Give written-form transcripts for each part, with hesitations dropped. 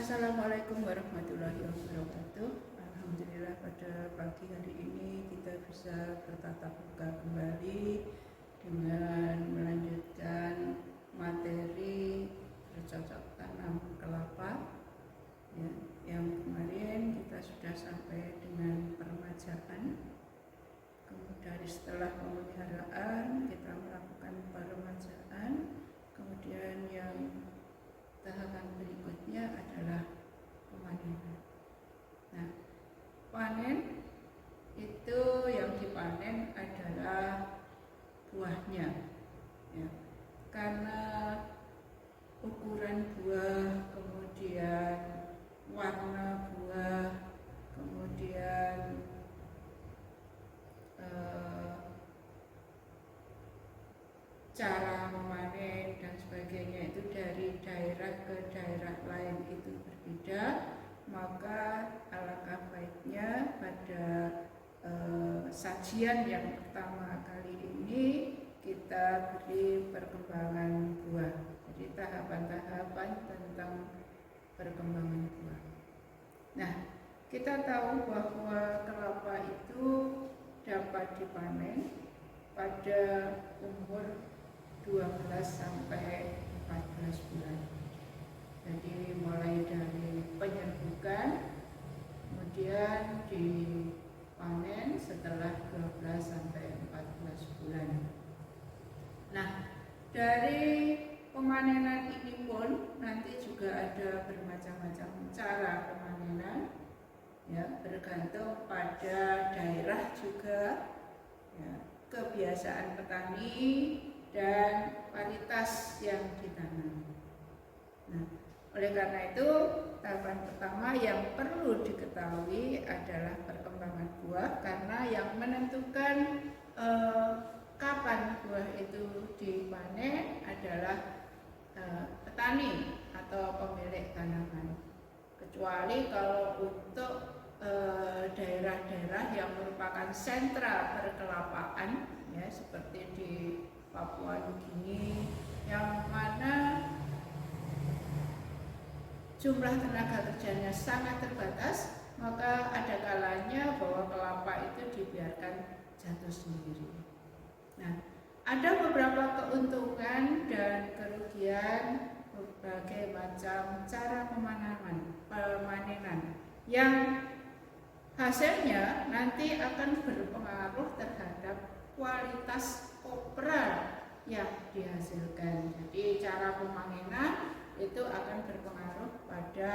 Assalamualaikum warahmatullahi wabarakatuh. Alhamdulillah pada pagi hari ini kita bisa bertatap muka kembali dengan melanjutkan materi bercocok tanam kelapa ya, yang kemarin kita sudah sampai dengan peremajaan. Kemudian setelah pemeliharaan kita melakukan peremajaan, kemudian yang tahapan berikutnya adalah pemanenan. Nah, panen itu yang dipanen adalah buahnya, ya. Karena ukuran buah, kemudian warna buah, kemudian cara memanen dan sebagainya itu dari daerah ke daerah lain itu berbeda, maka alangkah baiknya pada sajian yang pertama kali ini kita beri perkembangan buah. Jadi tahapan-tahapan tentang perkembangan buah. Nah, kita tahu bahwa kelapa itu dapat dipanen pada umur 12 sampai 14 bulan. Jadi mulai dari penyerbukan, kemudian dipanen setelah 12 sampai 14 bulan. Nah, dari pemanenan ini pun nanti juga ada bermacam-macam cara pemanenan, ya, bergantung pada daerah juga, ya, kebiasaan petani dan varietas yang ditanam. Nah, oleh karena itu tahapan pertama yang perlu diketahui adalah perkembangan buah, karena yang menentukan kapan buah itu dipanen adalah petani atau pemilik tanaman. Kecuali kalau untuk daerah-daerah yang merupakan sentra perkelapaan, ya, seperti di Papua Nugini, yang mana jumlah tenaga kerjanya sangat terbatas, maka ada kalanya bahwa kelapa itu dibiarkan jatuh sendiri. Nah, ada beberapa keuntungan dan kerugian berbagai macam cara pemanenan yang hasilnya nanti akan berpengaruh terhadap kualitas kopra yang dihasilkan. Jadi cara pemanenan itu akan berpengaruh pada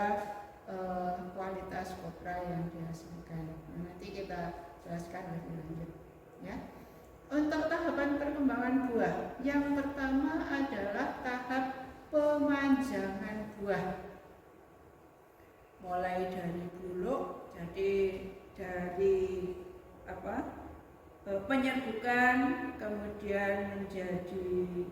kualitas kopra yang dihasilkan. Nanti kita jelaskan lebih lanjut, ya. Untuk tahapan perkembangan buah, yang pertama adalah tahap pemanjangan buah. Mulai dari buluk, jadi dari penyerbukan, kemudian menjadi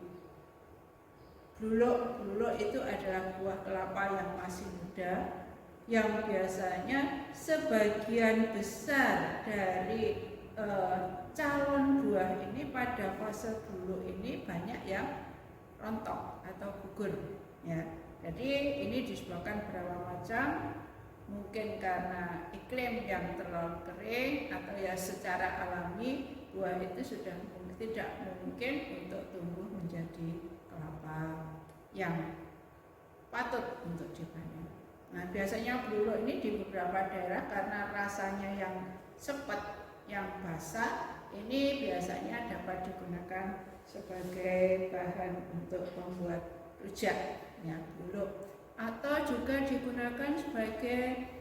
buluk. Buluk itu adalah buah kelapa yang masih muda, yang biasanya sebagian besar dari calon buah ini pada fase buluk ini banyak yang rontok atau gugur, ya. Jadi ini disebabkan beberapa macam, mungkin karena iklim yang terlalu kering, atau ya secara alami buah itu sudah tidak mungkin untuk tumbuh menjadi kelapa yang patut untuk dipanen. Nah, biasanya buluk ini di beberapa daerah karena rasanya yang sepet, yang basah, ini biasanya dapat digunakan sebagai bahan untuk membuat rujak, ya, buluk, atau juga digunakan sebagai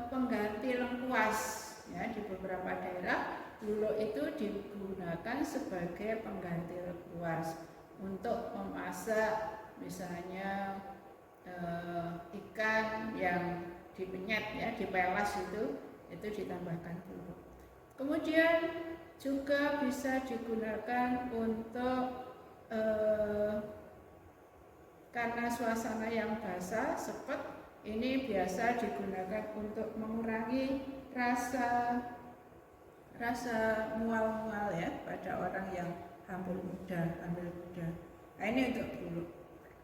pengganti lengkuas, ya. Di beberapa daerah buluk itu digunakan sebagai pengganti lengkuas untuk memasak misalnya ikan yang dipenyet, ya, dipelas itu ditambahkan buluk. Kemudian juga bisa digunakan untuk karena suasana yang basah, sepet, ini biasa digunakan untuk mengurangi rasa mual-mual, ya, pada orang yang hamil muda. Nah, ini untuk buluk.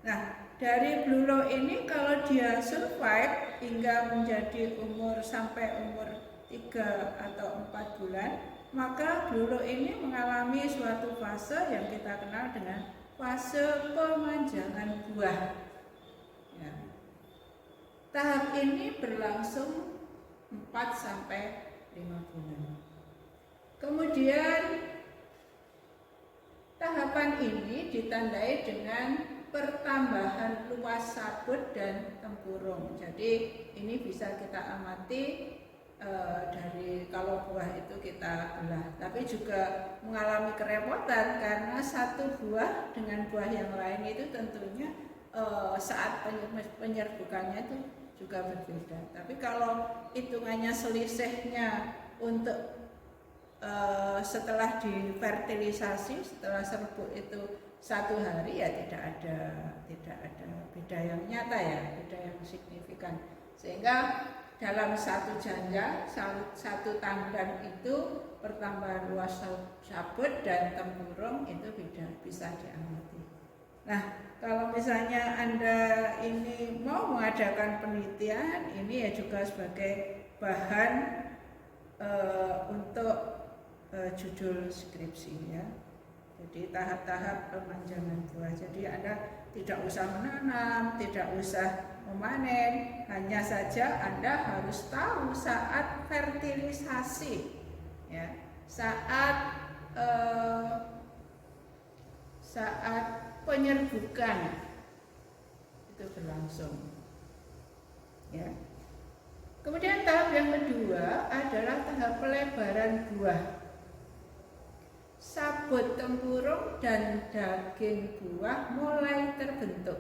Nah, dari bluro ini kalau dia survive hingga menjadi sampai umur 3 atau 4 bulan, maka bluro ini mengalami suatu fase yang kita kenal dengan fase pemanjangan buah. Ya. Tahap ini berlangsung 4 sampai 5 bulan. Kemudian tahapan ini ditandai dengan pertambahan luas sabut dan tempurung. Jadi ini bisa kita amati dari kalau buah itu kita belah, tapi juga mengalami kerepotan karena satu buah dengan buah yang lain itu tentunya saat penyerbukannya itu juga berbeda. Tapi kalau hitungannya selisihnya untuk setelah difertilisasi, setelah serbuk itu 1 hari, ya tidak ada beda yang nyata ya, beda yang signifikan. Sehingga dalam satu janja, satu tandan itu pertambahan luas sabut dan tempurung itu bisa diamati. Nah, kalau misalnya Anda ini mau mengadakan penelitian, ini ya juga sebagai bahan untuk judul skripsi ya. Jadi tahap-tahap pemanjangan buah. Jadi Anda tidak usah menanam, tidak usah memanen, hanya saja Anda harus tahu saat fertilisasi, ya, saat penyerbukan itu berlangsung, ya. Kemudian tahap yang kedua adalah tahap pelebaran buah. Sabut tempurung dan daging buah mulai terbentuk.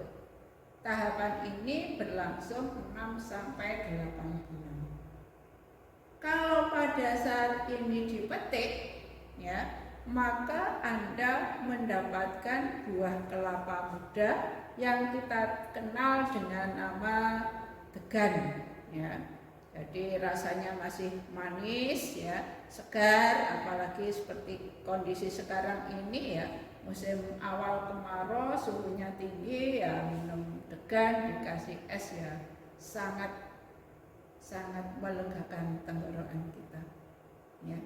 Tahapan ini berlangsung 6 sampai 8 bulan. Kalau pada saat ini dipetik, ya, maka Anda mendapatkan buah kelapa muda yang kita kenal dengan nama degan, ya. Jadi rasanya masih manis ya, segar, apalagi seperti kondisi sekarang ini ya, musim awal kemarau, suhunya tinggi ya, minum degan dikasih es ya, sangat melegakan tenggorokan kita. Ya.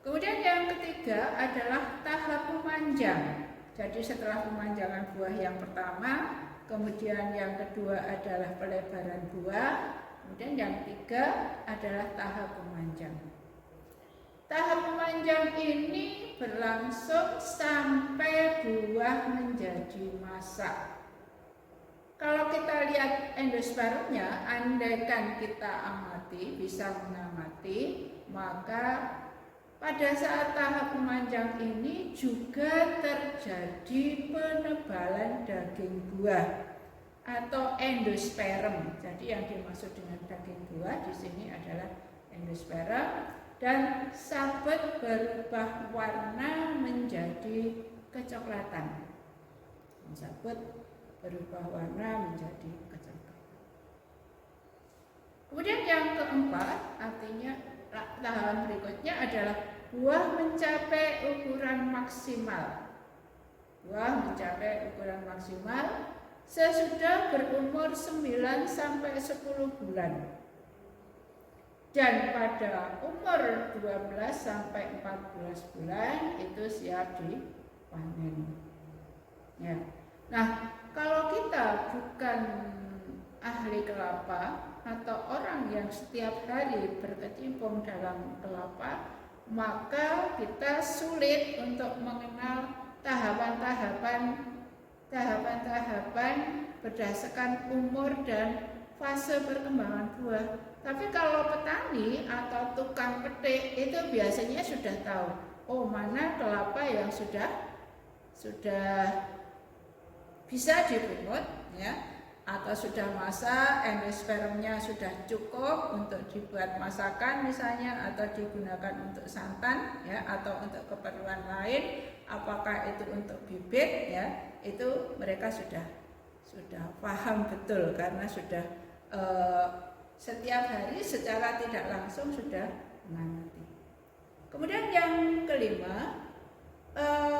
Kemudian yang ketiga adalah tahap pemanjang. Jadi setelah pemanjangan buah yang pertama, kemudian yang kedua adalah pelebaran buah. Kemudian yang ketiga adalah tahap pemanjang. Tahap pemanjang ini berlangsung sampai buah menjadi masak. Kalau kita lihat endospermnya, andaikan kita amati, bisa mengamati, maka pada saat tahap pemanjang ini juga terjadi penebalan daging buah atau endosperm. Jadi yang dimaksud dengan daging buah di sini adalah endosperm, dan sabut berubah warna menjadi kecoklatan. Sabut berubah warna menjadi kecoklatan. Kemudian yang keempat, artinya tahapan berikutnya adalah buah mencapai ukuran maksimal. Buah mencapai ukuran maksimal sesudah berumur 9 sampai 10 bulan. Dan pada umur 12 sampai 14 bulan itu siap dipanen. Ya. Nah, kalau kita bukan ahli kelapa atau orang yang setiap hari berkecimpung dalam kelapa, maka kita sulit untuk mengenal tahapan-tahapan berdasarkan umur dan fase perkembangan buah. Tapi kalau petani atau tukang petik itu biasanya sudah tahu, oh mana kelapa yang sudah bisa dipungut, ya, atau sudah masak, endospermnya sudah cukup untuk dibuat masakan misalnya, atau digunakan untuk santan, ya, atau untuk keperluan lain, apakah itu untuk bibit, ya, itu mereka sudah paham betul karena sudah setiap hari secara tidak langsung sudah mengamati. Kemudian yang kelima,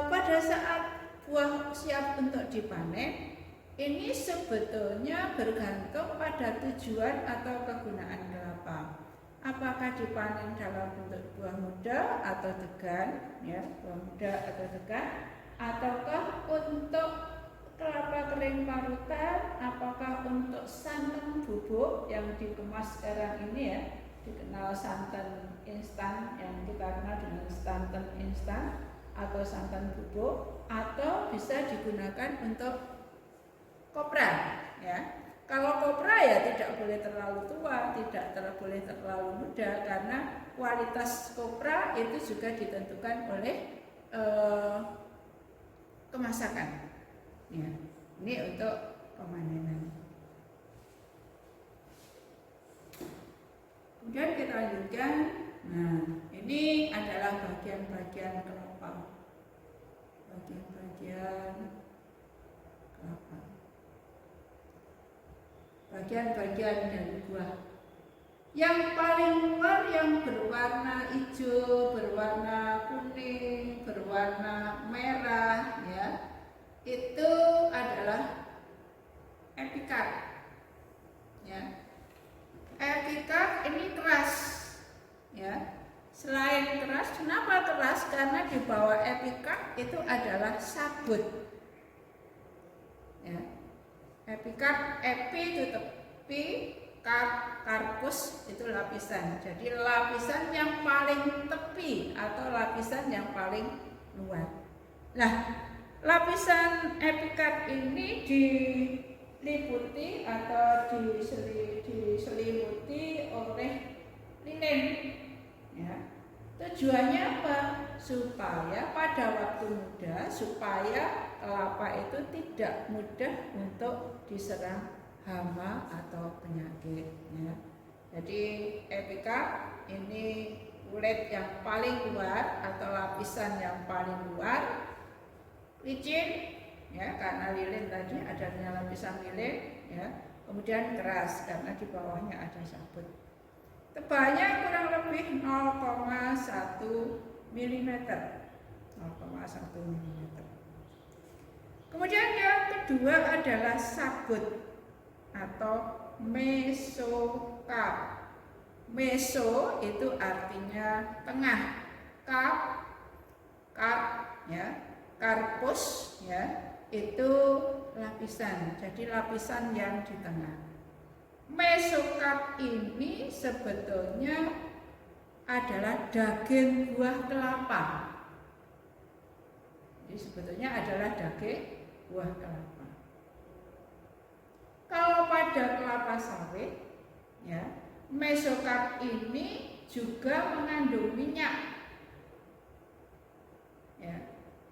pada saat buah siap untuk dipanen, ini sebetulnya bergantung pada tujuan atau kegunaan kelapa. Apakah dipanen dalam bentuk buah muda atau degan, ya, buah muda atau degan, ataukah untuk kelapa kering parutan, apakah untuk santan bubuk yang dikemas sekarang ini, ya, dikenal santan instan yang kita kenal dengan santan instan atau santan bubuk, atau bisa digunakan untuk kopra, ya. Kalau kopra ya tidak boleh terlalu tua, tidak boleh terlalu muda, karena kualitas kopra itu juga ditentukan oleh kemasakan. Ya, ini untuk pemanenan. Kemudian kita lanjutkan. Nah, ini adalah bagian-bagian kelapa. Bagian-bagian kelapa. Bagian-bagian dari buah. Yang paling luar yang berwarna hijau, berwarna kuning, berwarna merah, ya, itu adalah epikar, ya. Epikar ini keras, ya. Selain keras, kenapa keras? Karena di bawah epikar itu adalah sabut, ya. Epikar, epi itu tepi, karpus itu lapisan. Jadi lapisan yang paling tepi atau lapisan yang paling luar. Nah, lapisan epikar ini diliputi atau diselimuti oleh lilin, ya. Tujuannya apa? Supaya pada waktu muda, supaya kelapa itu tidak mudah untuk diserang hama atau penyakit, ya. Jadi epikar ini kulit yang paling luar atau lapisan yang paling luar, licin, ya, karena lilin tadi adanya lapisan lilin, ya. Kemudian keras karena di bawahnya ada sabut. Tebalnya kurang lebih 0,1 mm. 0,1 mm. Kemudian yang kedua adalah sabut atau mesokap. Meso itu artinya tengah. Kap, ya. Karpus, ya, itu lapisan. Jadi lapisan yang di tengah. Mesokap ini sebetulnya adalah daging buah kelapa. Jadi sebetulnya adalah daging buah kelapa. Kalau pada kelapa sawit, ya, mesokap ini juga mengandung minyak, ya.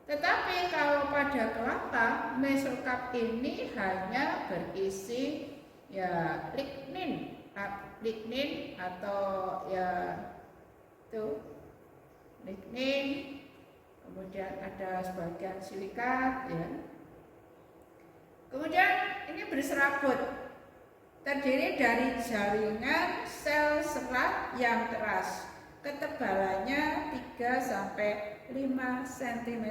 Tetapi kalau pada kelapa, mesokap ini hanya berisi, ya, lignin atau, ya, itu lignin, kemudian ada sebagian silikat, ya. Kemudian ini berserabut, terdiri dari jaringan sel serat yang keras, ketebalannya 3-5 cm.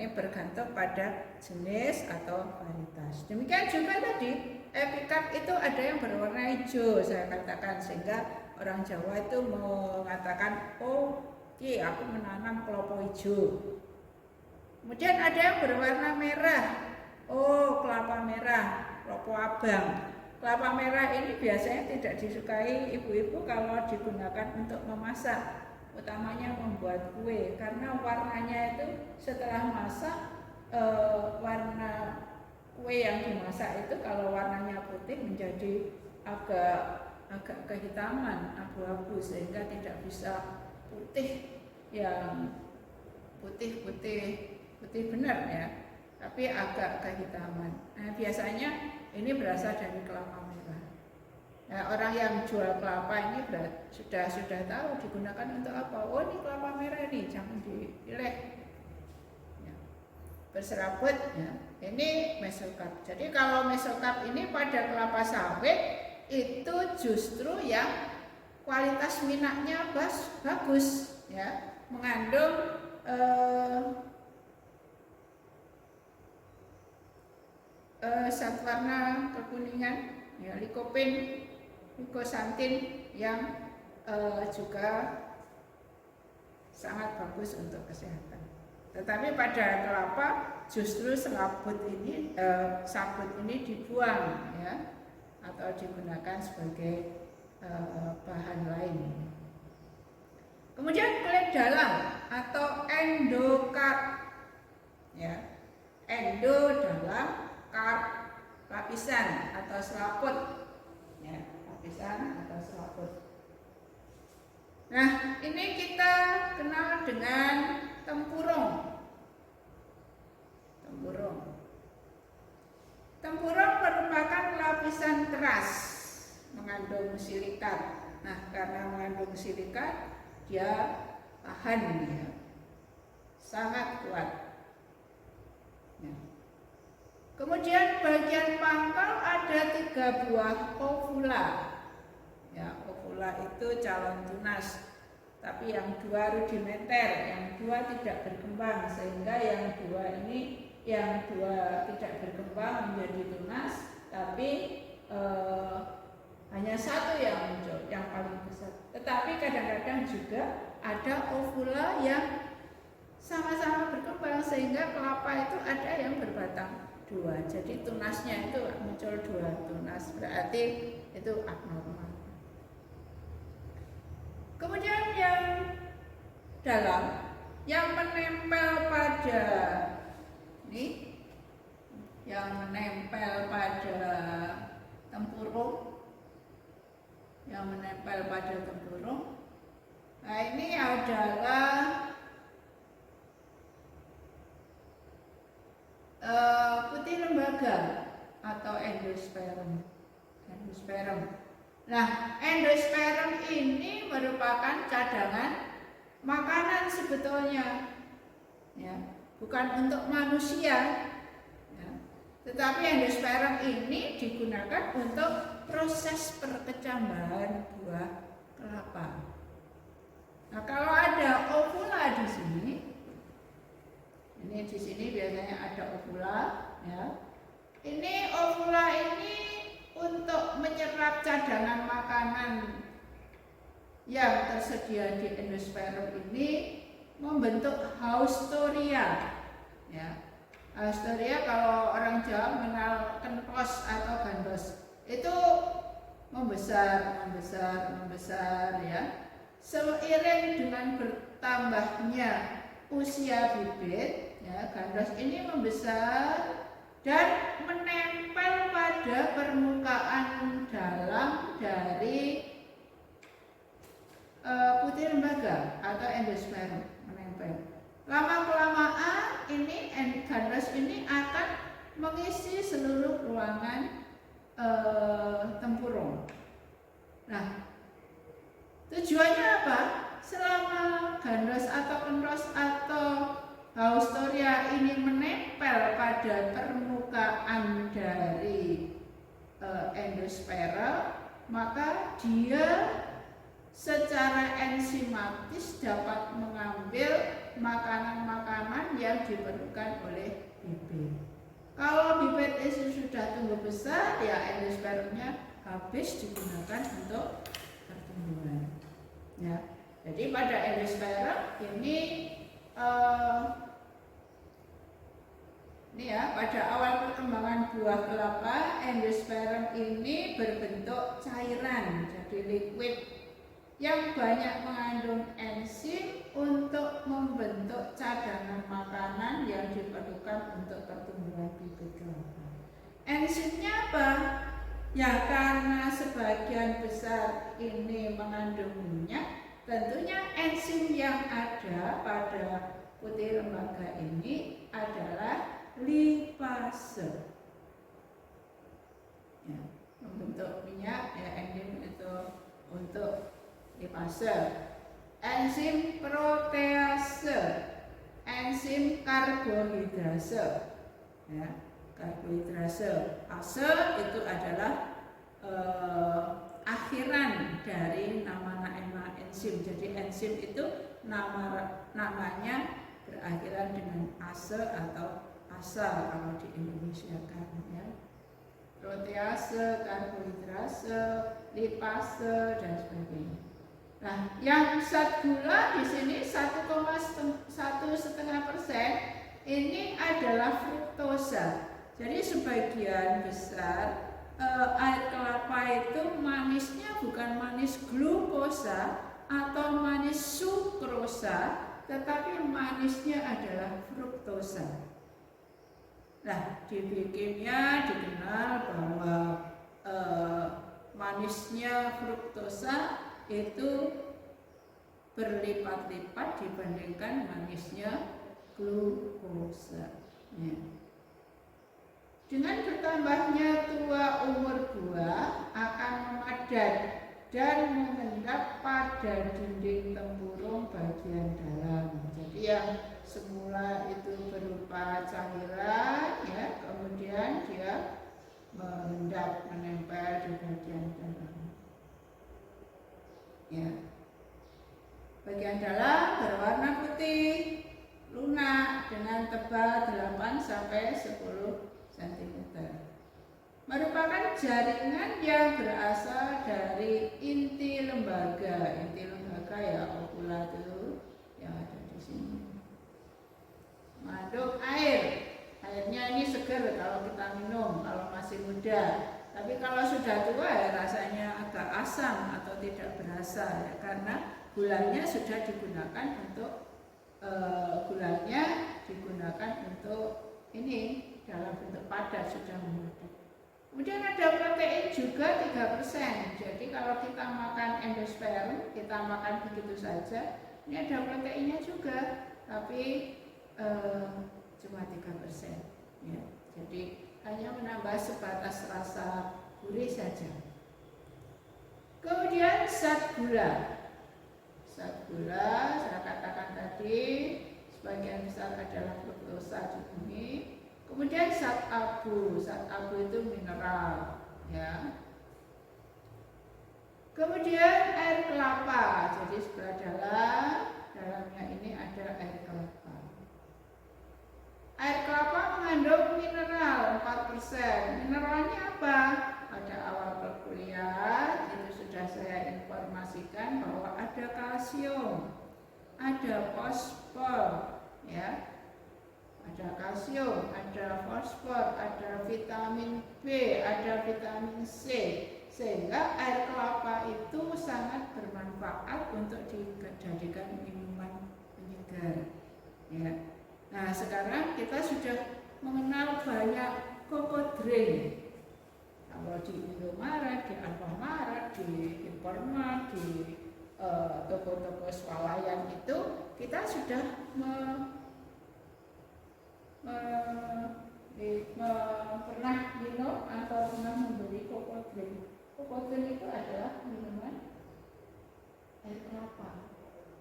Ini bergantung pada jenis atau varietas. Demikian juga tadi epikar itu ada yang berwarna hijau, saya katakan, sehingga orang Jawa itu mengatakan, oh, aku menanam kelapa hijau. Kemudian ada yang berwarna merah, oh, kelapa merah, kelapa abang. Kelapa merah ini biasanya tidak disukai ibu-ibu kalau digunakan untuk memasak, utamanya membuat kue, karena warnanya itu setelah masak, warna kue yang dimasak itu kalau warnanya putih menjadi agak kehitaman, abu-abu, sehingga tidak bisa putih yang putih benar, ya, tapi agak kehitaman. Nah, biasanya ini berasal dari kelapa merah. Nah, orang yang jual kelapa ini sudah tahu digunakan untuk apa. Oh, ini kelapa merah ini, jangan dipilih, ya. Berserabut, ya. Ini mesokap. Jadi kalau mesokap ini pada kelapa sawit itu justru yang kualitas minyaknya bagus, ya, mengandung zat warna kekuningan, ya, likopen, likosantin yang juga sangat bagus untuk kesehatan. Tetapi pada kelapa justru sabut ini dibuang, ya, atau digunakan sebagai bahan lain. Kemudian kulit dalam atau endokard, ya, endo dalam, kard lapisan atau selaput, ya, lapisan atau selaput. Nah, ini kita kenal dengan tempurung. Tempurung merupakan lapisan keras mengandung silikat. Nah, karena mengandung silikat, dia tahan, ya, sangat kuat. Ya. Kemudian bagian pangkal ada 3 buah ovula. Ya, ovula itu calon tunas, tapi yang 2 rudimenter, yang 2 tidak berkembang, sehingga yang 2 tidak berkembang menjadi tunas, tapi hanya 1 yang muncul, yang paling besar. Tetapi kadang-kadang juga ada ovula yang sama-sama berkembang, sehingga kelapa itu ada yang berbatang 2. Jadi tunasnya itu muncul 2 tunas, berarti itu abnormal. Kemudian yang dalam, yang menempel pada ini, yang menempel pada tempurung, nah ini adalah putih lembaga atau endosperm. Nah, endosperm ini merupakan cadangan makanan sebetulnya, ya, bukan untuk manusia, ya, tetapi endosperm ini digunakan untuk proses perkecambahan buah kelapa. Nah, kalau ada ovula di sini, di sini biasanya ada ovula, ya. Ini ovula ini untuk menyerap cadangan makanan yang tersedia di endosperm ini membentuk haustoria, ya. Haustoria kalau orang Jawa mengenal kentos atau gandos, itu membesar, ya. Seiring dengan bertambahnya usia bibit, ya, gandos ini membesar dan menempel pada permukaan dalam dari putih lembaga atau endosperm, menempel. Lama-kelamaan ini gandos ini akan mengisi seluruh ruangan tempurung. Nah, tujuannya apa? Selama gandos atau kentos atau haustoria ini menempel pada permukaan dari endosperm, maka dia secara enzimatis dapat mengambil makanan-makanan yang diperlukan oleh bibit. Kalau bibit itu sudah tumbuh besar, ya endospermnya habis digunakan untuk pertumbuhan. Ya, jadi pada endosperm ini ya, pada awal perkembangan buah kelapa, endosperm ini berbentuk cairan, jadi liquid yang banyak mengandung enzim untuk membentuk cadangan makanan yang diperlukan untuk pertumbuhan bibit kelapa. Enzimnya apa? Ya, karena sebagian besar ini mengandung minyak, tentunya enzim yang ada pada putih lembaga ini adalah lipase. Ya, membentuk minyak, ya, enzim itu untuk lipase. Enzim protease, enzim karbohidrase, ya, karbohidrase. Ase itu adalah akhiran dari nama enzim. Jadi enzim itu namanya berakhiran dengan ase atau asa kalau di Indonesia kan ya. Protease, karbohidrase, lipase dan sebagainya. Nah, yang zat gula di sini 1,5% ini adalah fruktosa. Jadi sebagian besar air kelapa itu manisnya bukan manis glukosa atau manis sukrosa, tetapi manisnya adalah fruktosa. Nah, di biokimia dikenal bahwa manisnya fruktosa itu berlipat-lipat dibandingkan manisnya glukosa. Ya. Dengan bertambahnya tua umur buah akan memadat dan mengendap pada dinding tempurung bagian dalam. Jadi yang semula itu berupa cairan, ya, kemudian dia mengendap, menempel di bagian dalam. Ya. Bagian dalam berwarna putih, lunak dengan tebal 8 sampai 10 cm. Merupakan jaringan yang berasal dari inti lembaga. Inti lembaga ya okula itu yang ada di sini. Mengandung air. Airnya ini segar kalau kita minum, kalau masih muda. Tapi kalau sudah tua ya rasanya agak asam atau tidak berasa ya, karena gulanya sudah digunakan untuk ini dalam bentuk padat, sudah memadat. Kemudian ada protein juga 3%. Jadi kalau kita makan endosperm, kita makan begitu saja, ini ada proteinnya juga, tapi cuma 3%. Ya. Jadi hanya menambah sebatas rasa gurih saja. Kemudian zat gula. Zat gula saya katakan tadi sebagian besar adalah fruktosa di sini. Kemudian zat abu itu mineral, ya. Kemudian air kelapa, jadi sebelah dalamnya ini ada air kelapa. Air kelapa mengandung mineral 4%. Mineralnya apa? Pada awal perkuliahan itu sudah saya informasikan bahwa ada kalsium, ada fosfor, ya. Ada kalsium, ada fosfor, ada vitamin B, ada vitamin C, sehingga air kelapa itu sangat bermanfaat untuk dijadikan minuman penyegar. Ya. Nah, sekarang kita sudah mengenal banyak cocoa drink. Kalau di Indomaret, di Alfamart, di Informat, di toko-toko swalayan itu kita sudah pernah minum atau pernah membeli cocoa drink. Cocoa drink itu adalah minuman air kelapa,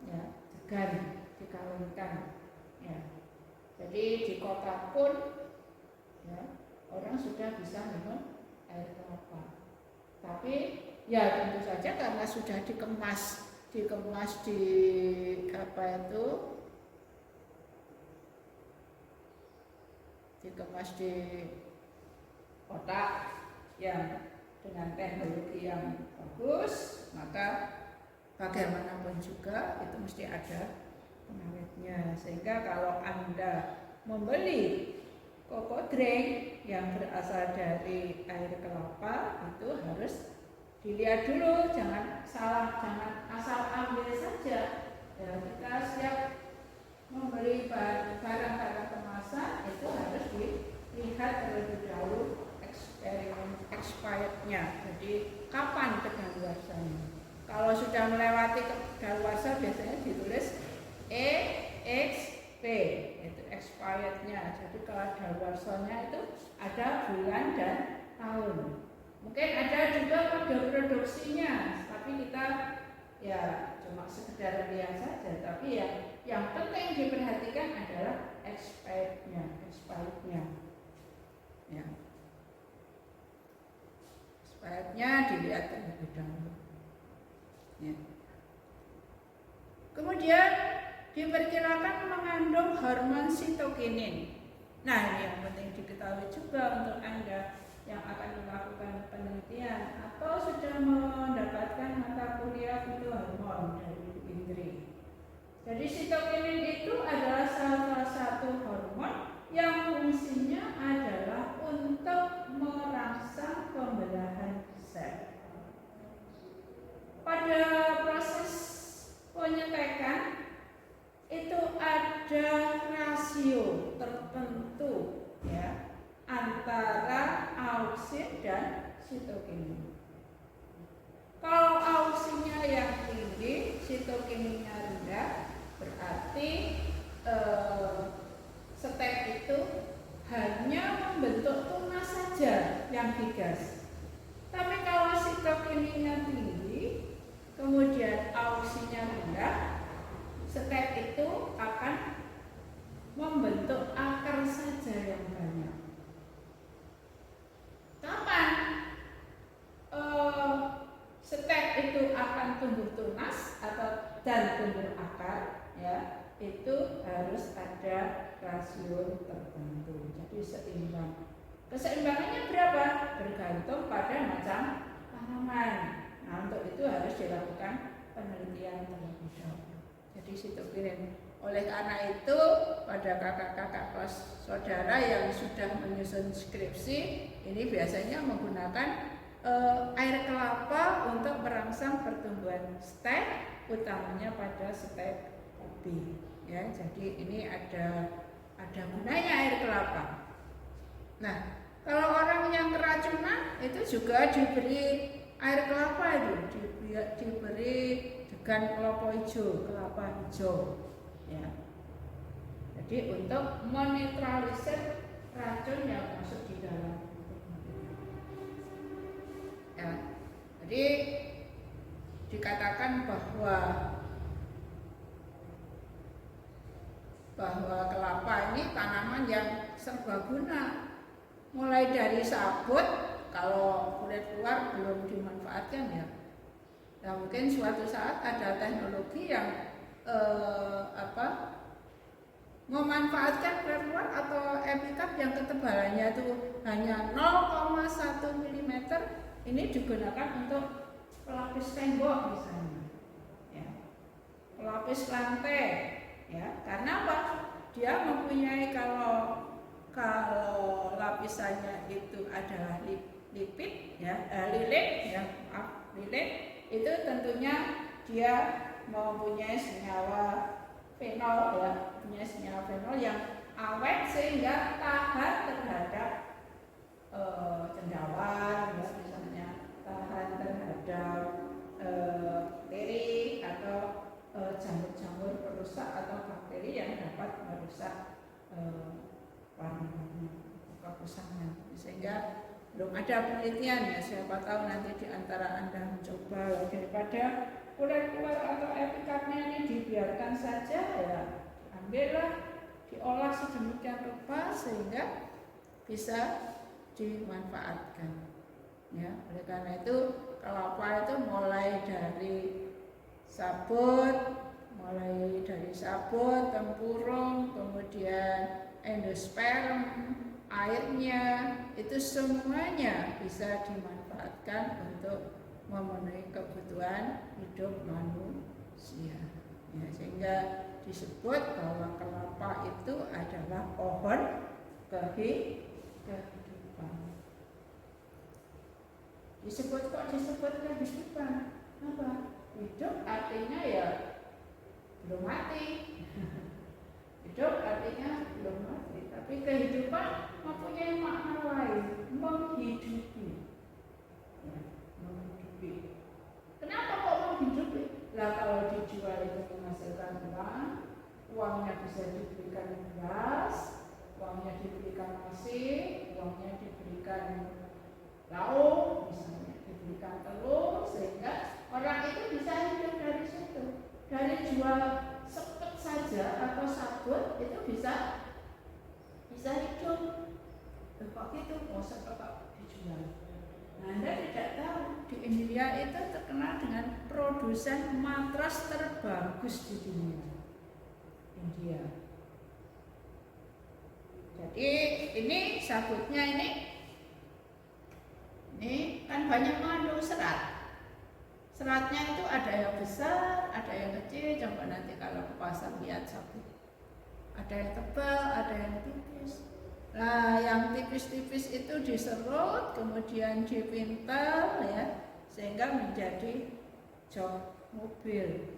ya, segar, dikawinkan, ya. Jadi di kota pun, ya, orang sudah bisa minum air kelapa. Tapi ya tentu saja karena sudah dikemas di apa itu? Dikemas di kotak yang dengan teknologi yang bagus, maka bagaimanapun juga itu mesti ada pengawetnya. Sehingga kalau Anda membeli cocoa drink yang berasal dari air kelapa itu harus dilihat dulu, jangan asal ambil saja. Ya, kita siap membeli barang-barang kemasan itu harus dilihat terlebih dahulu expirednya. Jadi kapan kedaluarsanya. Kalau sudah melewati kedaluarsa biasanya ditulis EXP, itu expirednya. Jadi kalau kedaluarsanya itu ada bulan dan tahun. Mungkin ada juga kode produksinya, tapi kita ya cuma sekedar lihat saja. Tapi yang penting diperhatikan adalah expirednya. Ya. Expirednya dilihat terlebih dahulu. Ya. Kemudian diperkirakan mengandung hormon sitokinin. Nah, ini yang penting diketahui juga untuk Anda yang akan melakukan penelitian atau sudah mendapatkan mata kuliah fitohormon dari Bu Indri. Jadi sitokinin itu adalah salah satu hormon yang fungsinya adalah untuk merangsang pembelahan sel. Pada proses penyetekan itu ada rasio tertentu ya antara auksin dan sitokinin. Kalau auksinya yang tinggi, sitokininnya rendah, berarti step itu hanya membentuk tunas saja yang digas. Tapi kalau sitokininnya tinggi, kemudian auksinya rendah, step itu akan membentuk akar saja yang banyak. Kapan step itu akan tumbuh tunas atau dan tumbuh akar? Ya, itu harus ada rasio tertentu. Jadi seimbang. Keseimbangannya berapa? Bergantung pada macam tanaman. Nah, untuk itu harus dilakukan penelitian terlebih dahulu. Jadi sitokinin. Oleh karena itu, pada kakak-kakak kelas saudara yang sudah menyusun skripsi, ini biasanya menggunakan air kelapa untuk merangsang pertumbuhan stem, utamanya pada stem ubi. Ya, jadi ini ada gunanya air kelapa. Nah, kalau orang yang keracunan itu juga diberi air kelapa itu, diberi degan kelapa hijau, ya. Jadi untuk menetralisir racun yang masuk di dalam. Ya, jadi dikatakan bahwa kelapa ini tanaman yang serbaguna. Mulai dari sabut, kalau kulit luar belum dimanfaatkan ya. Nah, mungkin suatu saat ada teknologi yang memanfaatkan kulit luar atau epitap yang ketebalannya itu hanya 0,1 mm. Ini digunakan untuk pelapis tembok misalnya, ya. Pelapis lantai, ya. Karena apa? Dia mempunyai kalau lapisannya itu adalah lipid, ya, lilit, ya, lilit, itu tentunya dia mempunyai senyawa fenol, ya, punya senyawa fenol yang awet sehingga tahan terhadap cendawan, ya, misalnya tahan terhadap bakteri atau jamur-jamur perusak atau bakteri yang dapat merusak warna-warni kepusangan. Sehingga belum ada penelitian, ya, siapa tahu nanti di antara Anda mencoba, daripada kulit luar atau epikatnya ini dibiarkan saja, ya, ambillah, diolah sedemikian rupa sehingga bisa dimanfaatkan. Ya, oleh karena itu kelapa itu mulai dari sabut, tempurung, kemudian endosperm, airnya, itu semuanya bisa dimanfaatkan untuk memenuhi kebutuhan hidup manusia. Ya, sehingga disebut bahwa kelapa itu adalah pohon kehidupan. Disebut kehidupan. Apa? Hidup artinya ya belum mati. Hidup artinya belum mati, tapi kehidupan mempunyai makna lain, menghidupi. Ya, menghidupi. Kenapa kok menghidupi? Lah kalau dijual itu menghasilkan uang, uangnya bisa diberikan beras, uangnya diberikan nasi, uangnya diberikan lauk, misalnya diberikan telur, sehingga orang itu bisa hidup dari situ. Dari jual sepet saja atau sabut itu bisa hidup. Kok gitu? Mau sepet dijual. Nah, Anda tidak tahu di India itu terkenal dengan produsen matras terbagus di dunia. India. Jadi ini sabutnya ini kan banyak mengandung serat. Seratnya itu ada yang besar, ada yang kecil. Coba nanti kalau ke pasar lihat sabut. Ada yang tebal, ada yang tipis. Nah, yang tipis-tipis itu diserut, kemudian dipintal ya, sehingga menjadi jok mobil,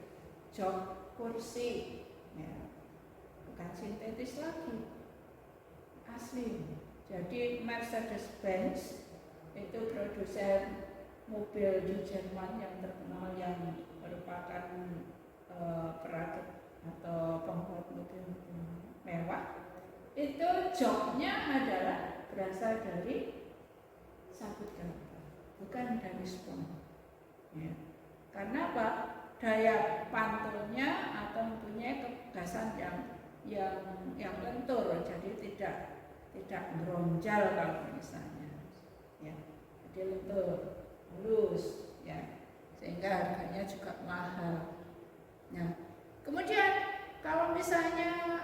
jok kursi, ya. Bukan sintetis lagi, asli. Jadi Mercedes-Benz itu produsen mobil di Jerman yang terkenal, yang merupakan perakit atau pembuat mobil mewah. Itu joknya adalah berasal dari sabut kelapa, bukan dari spons. Ya. Karena apa? Daya pantulnya atau mempunyai kegasan yang lentur, jadi tidak meronjal kalau misalnya, ya. Jadi lentur, halus, ya, sehingga harganya juga mahal. Nah, kemudian kalau misalnya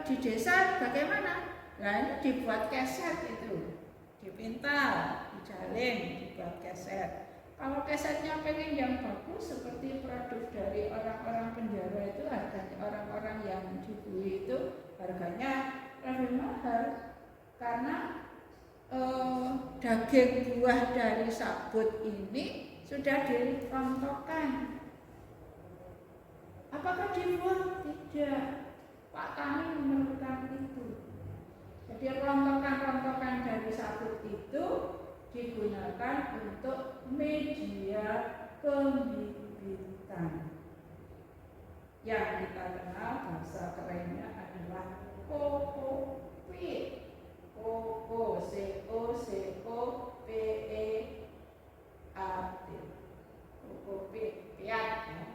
di desa bagaimana? Nah, ini dibuat keset itu, dipintal, dijalin, dibuat keset. Kalau kesetnya pengen yang bagus seperti produk dari orang-orang penjara itu, harganya orang-orang yang dibui itu harganya lebih mahal, karena daging buah dari sabut ini sudah dirontokkan. Apakah dibuang? Tidak. Pak Tani memerlukan itu. Jadi rontokan-rontokan dari sabut itu digunakan untuk media pembibitan. Yang kita kenal bahasa kerennya adalah kokopit. Koko, C-O-C-O-P-E-A-T. Kokopit, piat ya.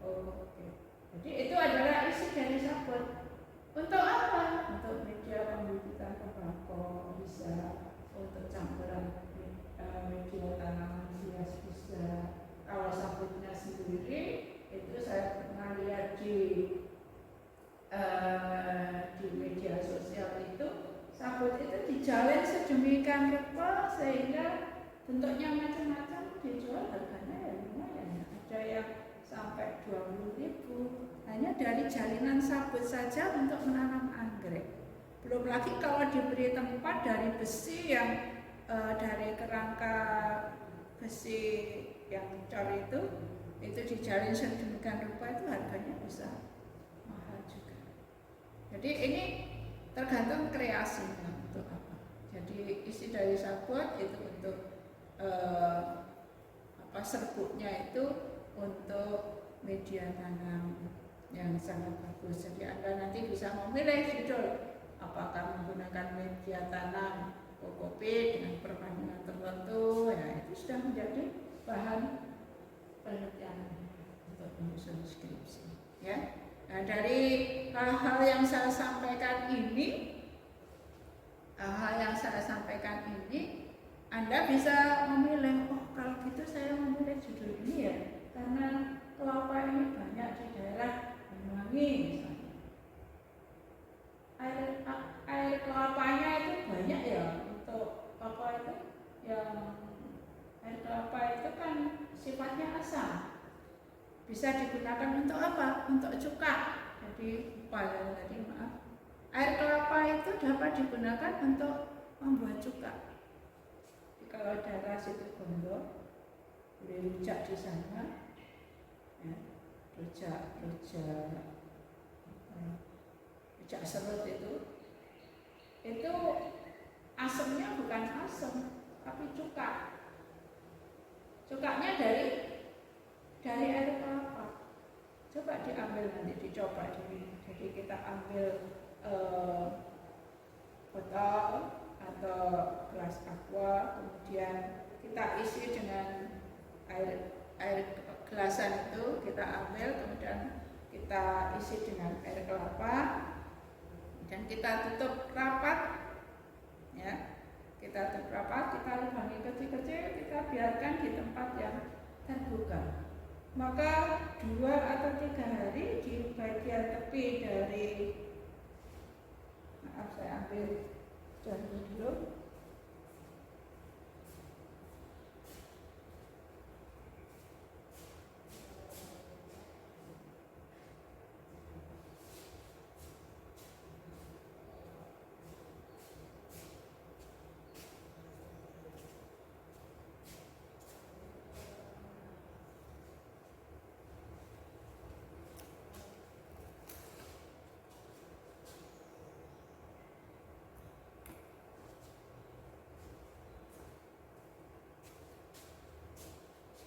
Kokopit. Jadi itu adalah isi dari sabut. Untuk apa? Untuk media pembibitan tembakau bisa, untuk campuran media tanaman hias bisa. Kalau sabutnya sendiri itu saya pernah lihat di media sosial itu, sabut itu dijalin sedemikian rupa sehingga bentuknya macam-macam, dijual harganya ya lumayan. Ada yang sampai 20.000 hanya dari jalinan sabut saja untuk menanam anggrek. Belum lagi kalau diberi tempat dari besi yang dari kerangka besi yang cor itu dijalin sedemikian rupa, itu harganya bisa mahal juga. Jadi ini tergantung kreasinya untuk apa. Jadi isi dari sabut itu untuk serbuknya itu untuk media tanam yang sangat bagus. Jadi Anda nanti bisa memilih judul, apakah menggunakan media tanam kokopit dengan perbandingan tertentu, ya itu sudah menjadi bahan penelitian untuk menyusun skripsi, ya. Nah, dari hal-hal yang saya sampaikan ini, Anda bisa memilih, oh kalau gitu saya memilih judul ini ya, karena kelapa ini banyak di daerah Banyuwangi misalnya. Air kelapanya itu banyak ya, untuk apa itu, yang air kelapa itu kan sifatnya asam, bisa digunakan untuk apa? Untuk cuka. Jadi air kelapa itu dapat digunakan untuk membuat cuka. Jadi kalau daerah situ Bondo, boleh rujak di sana, ya, rujak serut itu asamnya bukan asam tapi cuka. Cukanya dari air kelapa. Coba diambil, nanti dicoba dulu. Jadi kita ambil botol atau gelas aqua, kemudian kita isi dengan air gelasan itu, kita ambil, kemudian kita isi dengan air kelapa dan kita tutup rapat, ya. Kita tutup rapat, kita lubangi kecil-kecil, kita biarkan di tempat yang terbuka. Maka 2 atau 3 hari di bagian tepi dari Maaf, saya ambil contoh dulu.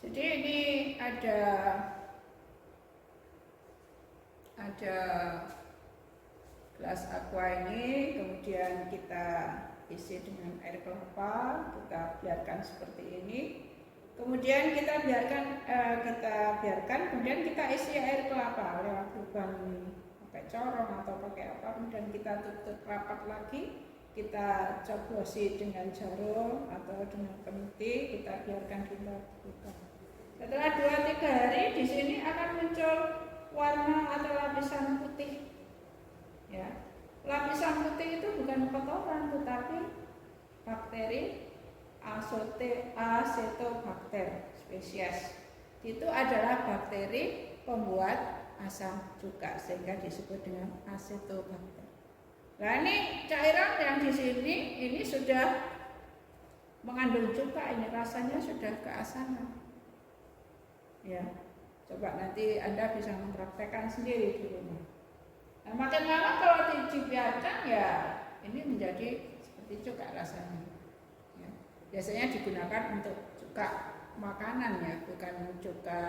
Jadi ini ada gelas aqua ini, kemudian kita isi dengan air kelapa, kita biarkan seperti ini. Kemudian kita biarkan, kemudian kita isi air kelapa lewat lubang ini, pakai corong atau pakai apa, kemudian kita tutup rapat lagi, kita coblosi dengan jarum atau dengan peniti, kita biarkan kita buka. Setelah 2-3 hari di sini akan muncul warna atau lapisan putih. Ya, lapisan putih itu bukan kotoran tetapi bakteri Acetobacter spesies. Itu adalah bakteri pembuat asam cuka sehingga disebut dengan Acetobacter. Nah, ini cairan yang di sini ini sudah mengandung cuka, ini rasanya sudah keasaman. Ya, coba nanti Anda bisa mempraktekkan sendiri di rumah. Nah, makin lama kalau dibiarkan ya ini menjadi seperti cuka rasanya. Ya, biasanya digunakan untuk cuka makanan ya, bukan cuka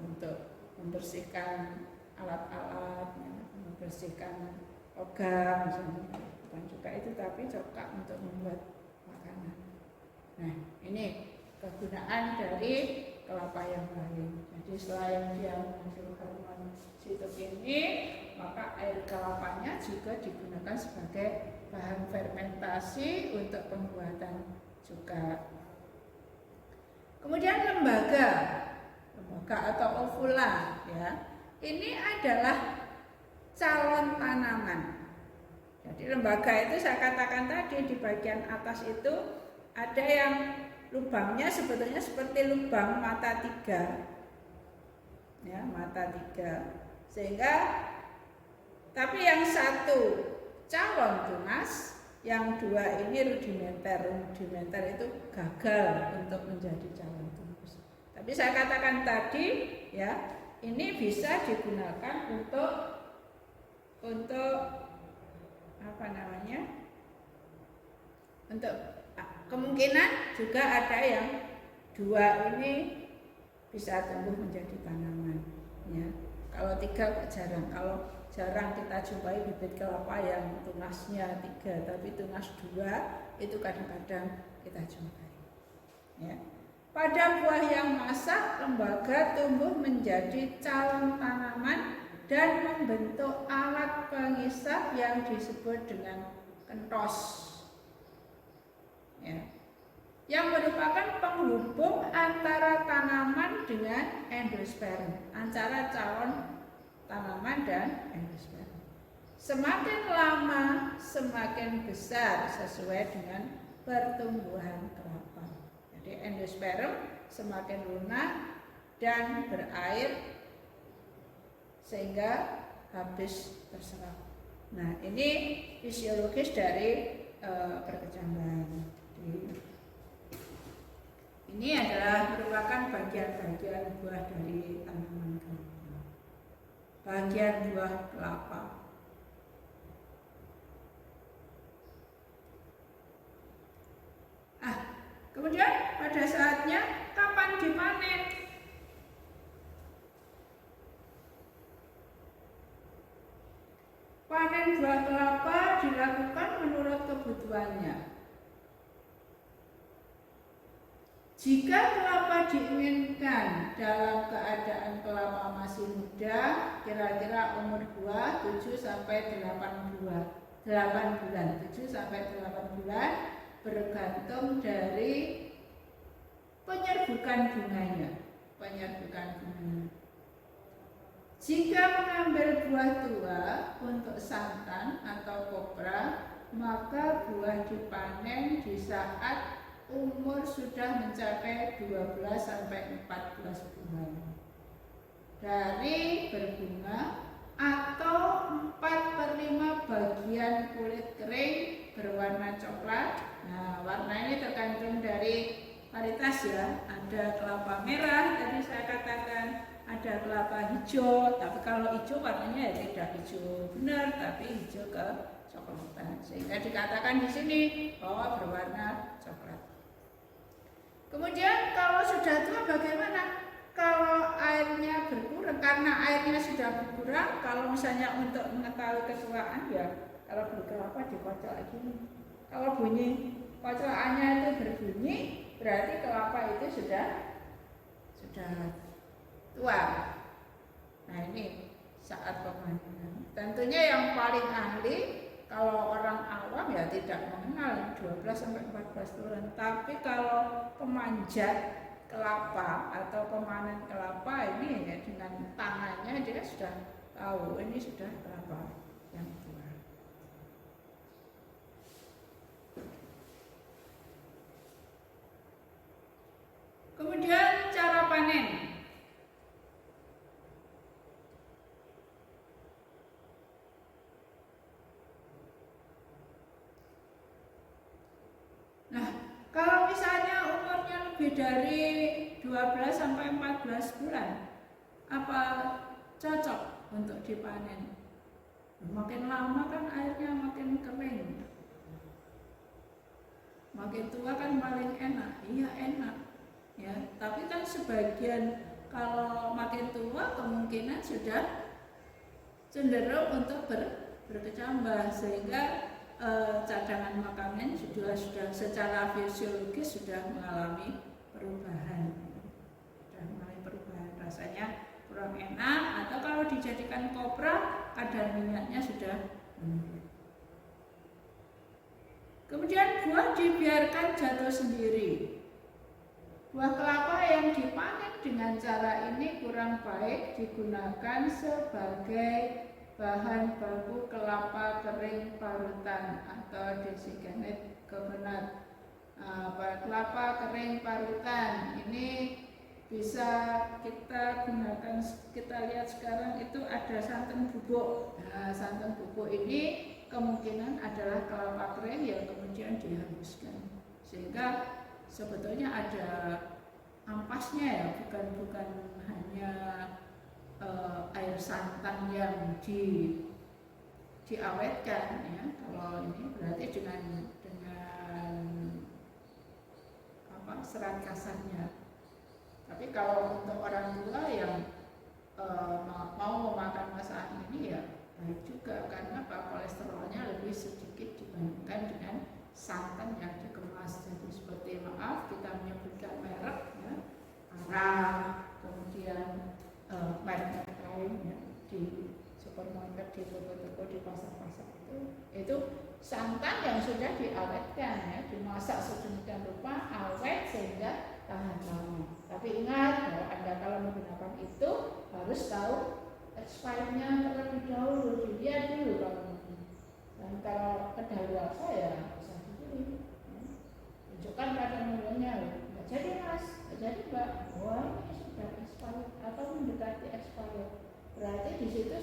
untuk membersihkan alat-alat, ya, membersihkan logam misalnya. Bukan cuka itu, tapi cuka untuk membuat makanan. Nah, ini kegunaan dari kelapa yang lain. Jadi selain dia mengandung hormon sitokin, maka air kelapanya juga digunakan sebagai bahan fermentasi untuk pembuatan cuka. Kemudian lembaga atau ovula, ya, ini adalah calon tanaman. Jadi lembaga itu saya katakan tadi di bagian atas itu ada yang lubangnya sebetulnya seperti lubang mata 3, ya, mata 3, sehingga tapi yang satu calon tunas, yang 2 ini rudimenter itu gagal untuk menjadi calon tunas. Tapi saya katakan tadi, ya, ini bisa digunakan untuk apa namanya? Untuk kemungkinan juga ada yang 2 ini bisa tumbuh menjadi tanaman. Ya, kalau 3 kok jarang. Kalau jarang kita jumpai bibit kelapa yang tunasnya 3, tapi tunas 2 itu kadang-kadang kita jumpai. Ya. Pada buah yang masak, lembaga tumbuh menjadi calon tanaman dan membentuk alat pengisap yang disebut dengan kentos. Ya, yang merupakan penghubung antara tanaman dengan endosperm, antara calon tanaman dan endosperm. Semakin lama semakin besar sesuai dengan pertumbuhan kelapa. Jadi endosperm semakin lunak dan berair sehingga habis terserap. Nah, ini fisiologis dari perkecambahan. Ini adalah merupakan bagian-bagian buah dari tanaman kelapa. Bagian buah kelapa. Kemudian pada saatnya kapan dipanen? Panen buah kelapa dilakukan menurut kebutuhannya. Jika kelapa diinginkan dalam keadaan kelapa masih muda, kira-kira umur buah 7 sampai 8 bulan, 7 sampai 8 bulan, bergantung dari penyerbukan bunganya. Jika mengambil buah tua untuk santan atau kopra, maka buah dipanen di saat umur sudah mencapai 12-14 bulan. Dari berbunga atau 4/5 bagian kulit kering berwarna coklat. Nah, warna ini tergantung dari varietas ya. Ada kelapa merah, tadi saya katakan ada kelapa hijau, tapi kalau hijau warnanya ya tidak hijau benar, tapi hijau ke coklatan, sehingga dikatakan di sini bahwa berwarna coklat. Kemudian kalau sudah tua bagaimana? Kalau airnya berkurang, karena airnya sudah berkurang, kalau misalnya untuk mengetahui ketuaan ya, kalau beli kelapa dikocok lagi. Kalau bunyi kocokannya itu berbunyi, berarti kelapa itu sudah tua. Nah, ini saat pemanenan. Tentunya yang paling ahli, kalau orang awam ya tidak mengenal 12-14 bulan. Tapi kalau pemanjat kelapa atau pemanen kelapa ini ya, dengan tangannya dia sudah tahu ini sudah kelapa yang tua. Kemudian cara panen. Nah, kalau misalnya umurnya lebih dari 12-14 bulan, apa cocok untuk dipanen? Makin lama kan airnya makin kering, makin tua kan paling enak. Iya enak ya, tapi kan sebagian kalau makin tua kemungkinan sudah cenderung untuk berkecambah, sehingga cadangan makanan sudah secara fisiologis sudah mengalami perubahan, rasanya kurang enak, atau kalau dijadikan kopra kadar minyaknya sudah menurun. Kemudian buah dibiarkan jatuh sendiri. Buah kelapa yang dipanen dengan cara ini kurang baik digunakan sebagai bahan baku kelapa kering parutan atau designated coconut. Kelapa kering parutan ini bisa kita gunakan, kita lihat sekarang itu ada santan bubuk. Nah, santan bubuk ini kemungkinan adalah kelapa kering yang kemudian dihaluskan, sehingga sebetulnya ada ampasnya ya, bukan hanya air santan yang diawetkan ya. Kalau ini berarti dengan serat kasarnya. Tapi kalau untuk orang tua yang mau memakan masakan ini ya baik juga, karena kolesterolnya lebih sedikit dibandingkan dengan santan yang dikemas. Jadi seperti kita menyebutkan merek ya, Arang, kemudian merek lain ya, di supermarket, di toko-toko, di pasar-pasar itu santan yang sudah diawetkan ya, dimasak sedemikian rupa awet sehingga tahan lama. Tapi ingat bahwa Anda kalau menggunakan itu harus tahu expirednya terlebih dahulu, dilihat dulu kalau mungkin. Dan kalau kedaluarsa ya bisa dibeli. Tunjukkan pada modelnya, nggak jadi mas, nggak jadi mbak. Wah, ini sudah expired atau mendekati expired. Berarti di situ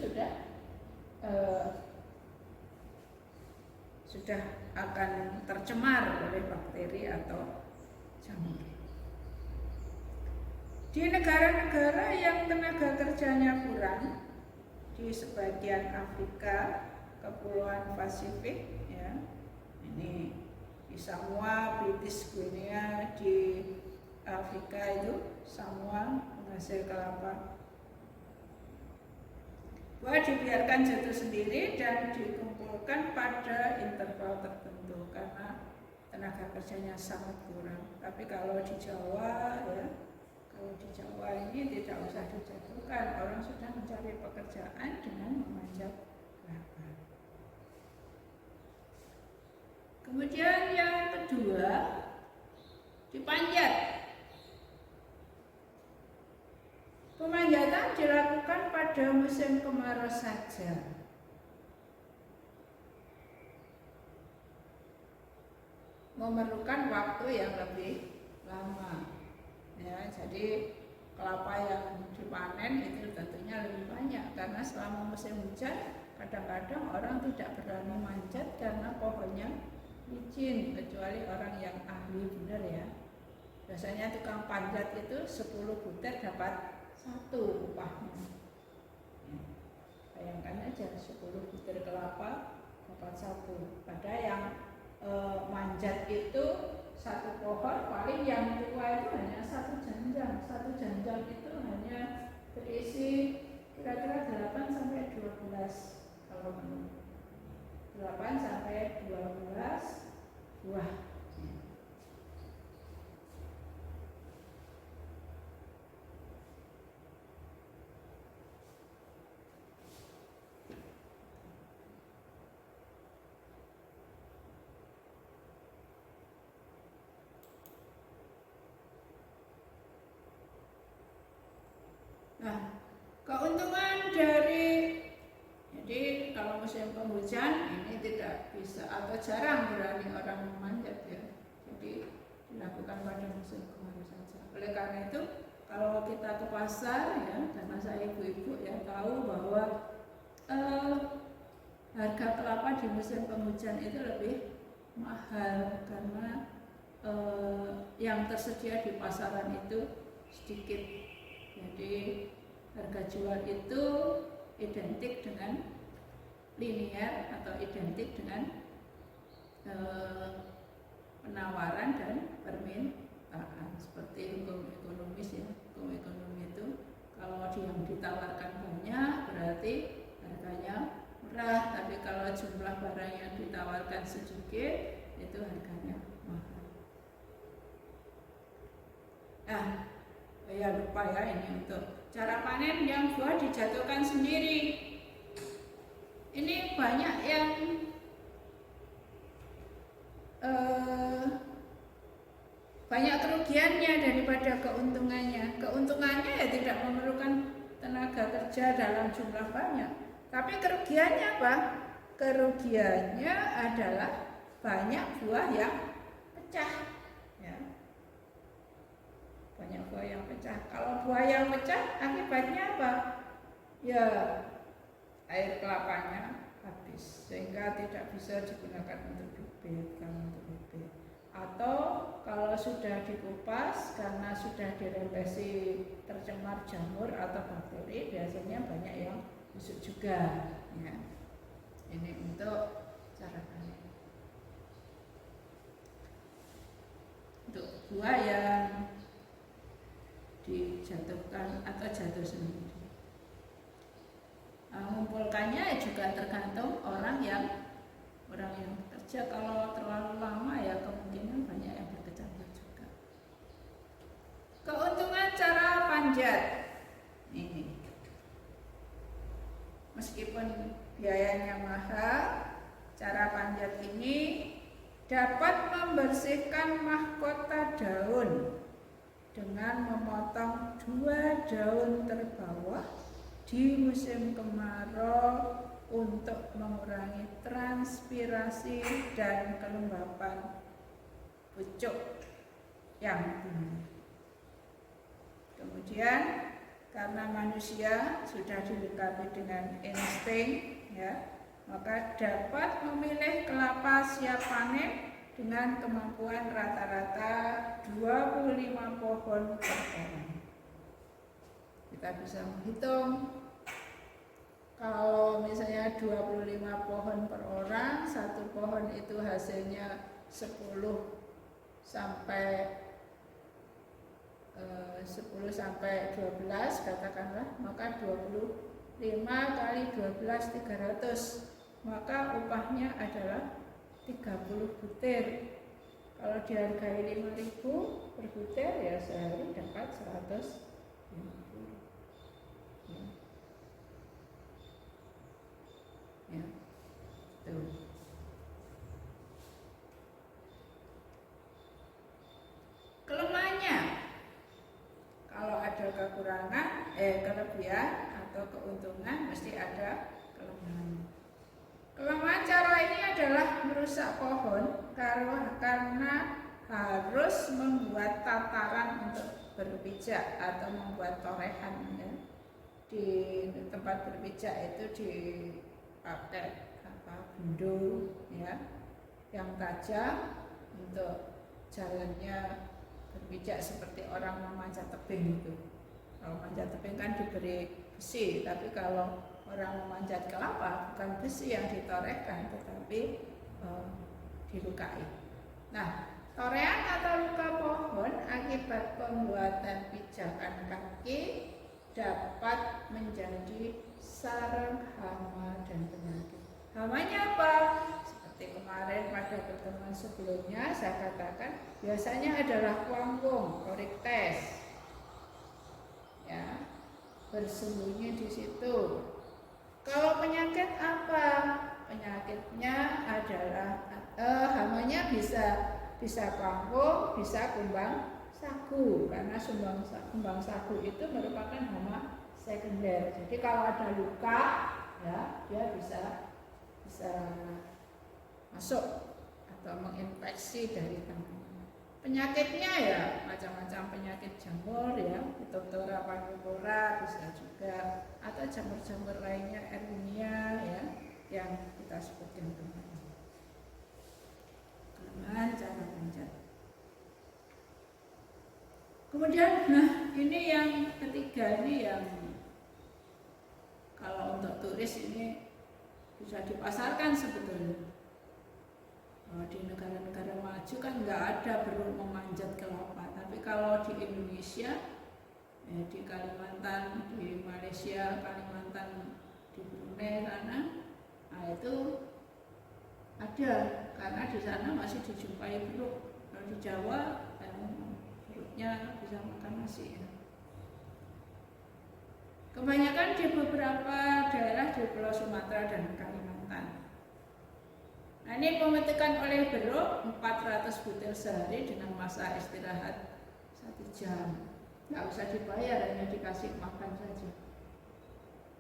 sudah akan tercemar oleh bakteri atau jamur. Di negara-negara yang tenaga kerjanya kurang, di sebagian Afrika, Kepulauan Pasifik ya, ini di Samoa, British Guinea, di Afrika itu Samoa penghasil kelapa. Buah dibiarkan jatuh sendiri dan dikumpulkan pada interval tertentu karena tenaga kerjanya sangat kurang. Tapi kalau di Jawa ya, kalau di Jawa ini tidak usah dijatuhkan, orang sudah mencari pekerjaan dengan memanjat kelapa. Kemudian yang kedua, dipanjat. Pemanjatan dilakukan pada pada musim kemarau saja. Memerlukan waktu yang lebih lama. Ya, jadi kelapa yang dipanen itu tentunya lebih banyak karena selama musim hujan kadang-kadang orang tidak berani manjat karena pohonnya licin, kecuali orang yang ahli benar ya. Biasanya tukang panjat itu 10 butir dapat 1 upahnya. Ya, bayangkan aja 10 butir kelapa dapat 1. Padahal yang manjat itu 1 pohon paling yang tua itu hanya 1 janjang. 1 janjang itu hanya berisi kira-kira 8 sampai 12 kalau penuh. 8 sampai 12 buah. Nah, keuntungan dari, jadi kalau musim penghujan ini tidak bisa atau jarang berani orang memanjat ya. Jadi dilakukan pada musim kemarau saja. Oleh karena itu kalau kita ke pasar ya, karena saya ibu-ibu ya tahu bahwa harga kelapa di musim penghujan itu lebih mahal karena yang tersedia di pasaran itu sedikit. Jadi harga jual itu identik dengan linear atau identik dengan penawaran dan permintaan. Seperti hukum ekonomis ya, hukum ekonomi itu kalau yang ditawarkan banyak berarti harganya murah, tapi kalau jumlah barang yang ditawarkan sedikit itu harganya mahal. Ya lupa ya, ini untuk cara panen yang buah dijatuhkan sendiri. Ini banyak yang banyak kerugiannya daripada keuntungannya. Keuntungannya ya tidak memerlukan tenaga kerja dalam jumlah banyak. Tapi kerugiannya apa? Kerugiannya adalah banyak buah yang pecah. Banyak buah yang pecah. Kalau buah yang pecah akibatnya apa? Ya air kelapanya habis sehingga tidak bisa digunakan untuk bibit, atau kalau sudah dikupas karena sudah dirempesi tercemar jamur atau bakteri, biasanya banyak yang busuk juga ya. Ini untuk cara panen. Untuk buah yang dijatuhkan atau jatuh sendiri. Mengumpulkannya juga tergantung orang yang bekerja. Kalau terlalu lama ya kemungkinan banyak yang berkecambar juga. Keuntungan cara panjat ini, meskipun biayanya mahal, cara panjat ini dapat membersihkan mahkota daun dengan memotong 2 daun terbawah di musim kemarau untuk mengurangi transpirasi dan kelembapan pucuk yang tinggi. Kemudian karena manusia sudah dilengkapi dengan insting ya, maka dapat memilih kelapa siap panen dengan kemampuan rata-rata 25 pohon per orang. Kita bisa menghitung kalau misalnya 25 pohon per orang, 1 pohon itu hasilnya 10 sampai 12 katakanlah, maka 25 kali 12 300, maka upahnya adalah 30 butir. Kalau dihargai 5.000 per butir ya sehari dapat 150. Ya. Tuh. Kelemahannya kalau ada kekurangan kelebihan atau keuntungan, mesti ada kelemahan. Kelemahan cara ini adalah merusak pohon karena harus membuat tataran untuk berpijak atau membuat torehan ya. Di tempat berpijak itu dipakai bendo ya, yang tajam untuk jalannya berpijak seperti orang memanjat tebing itu. Kalau manjat tebing kan diberi besi, tapi kalau orang memanjat kelapa bukan besi yang ditorehkan, tetapi dilukai. Nah, torehan atau luka pohon akibat pembuatan pijakan kaki dapat menjadi sarang hama dan penyakit. Hamanya apa? Seperti kemarin pada pertemuan sebelumnya saya katakan, biasanya adalah kuangkung, oriktes, ya, bersembunyi di situ. Kalau penyakit apa? Penyakitnya adalah hamanya bisa kuangkung, bisa kumbang sagu, karena kumbang sagu itu merupakan hama sekunder. Jadi kalau ada luka, ya, dia bisa masuk atau menginfeksi dari tangan. Penyakitnya ya macam-macam penyakit jamur ya, Phytophthora parviflora bisa juga, atau jamur-jamur lainnya, Erwinia ya, yang kita sebutkan kemarin. Kelemahan cara manjat. Kemudian, nah ini yang ketiga, ini yang kalau untuk turis ini bisa dipasarkan sebetulnya. Di negara-negara maju kan nggak ada beruk memanjat kelapa, tapi kalau di Indonesia, di Kalimantan, di Malaysia, Kalimantan, di Brunei sana, nah itu ada, karena di sana masih dijumpai beruk. Kalau di Jawa, beruknya bisa makan nasi. Ya. Kebanyakan di beberapa daerah di Pulau Sumatera dan Kalimantan. Nah, ini pemetikan oleh beruk 400 butir sehari dengan masa istirahat 1 jam. Nggak usah dibayar, hanya dikasih makan saja.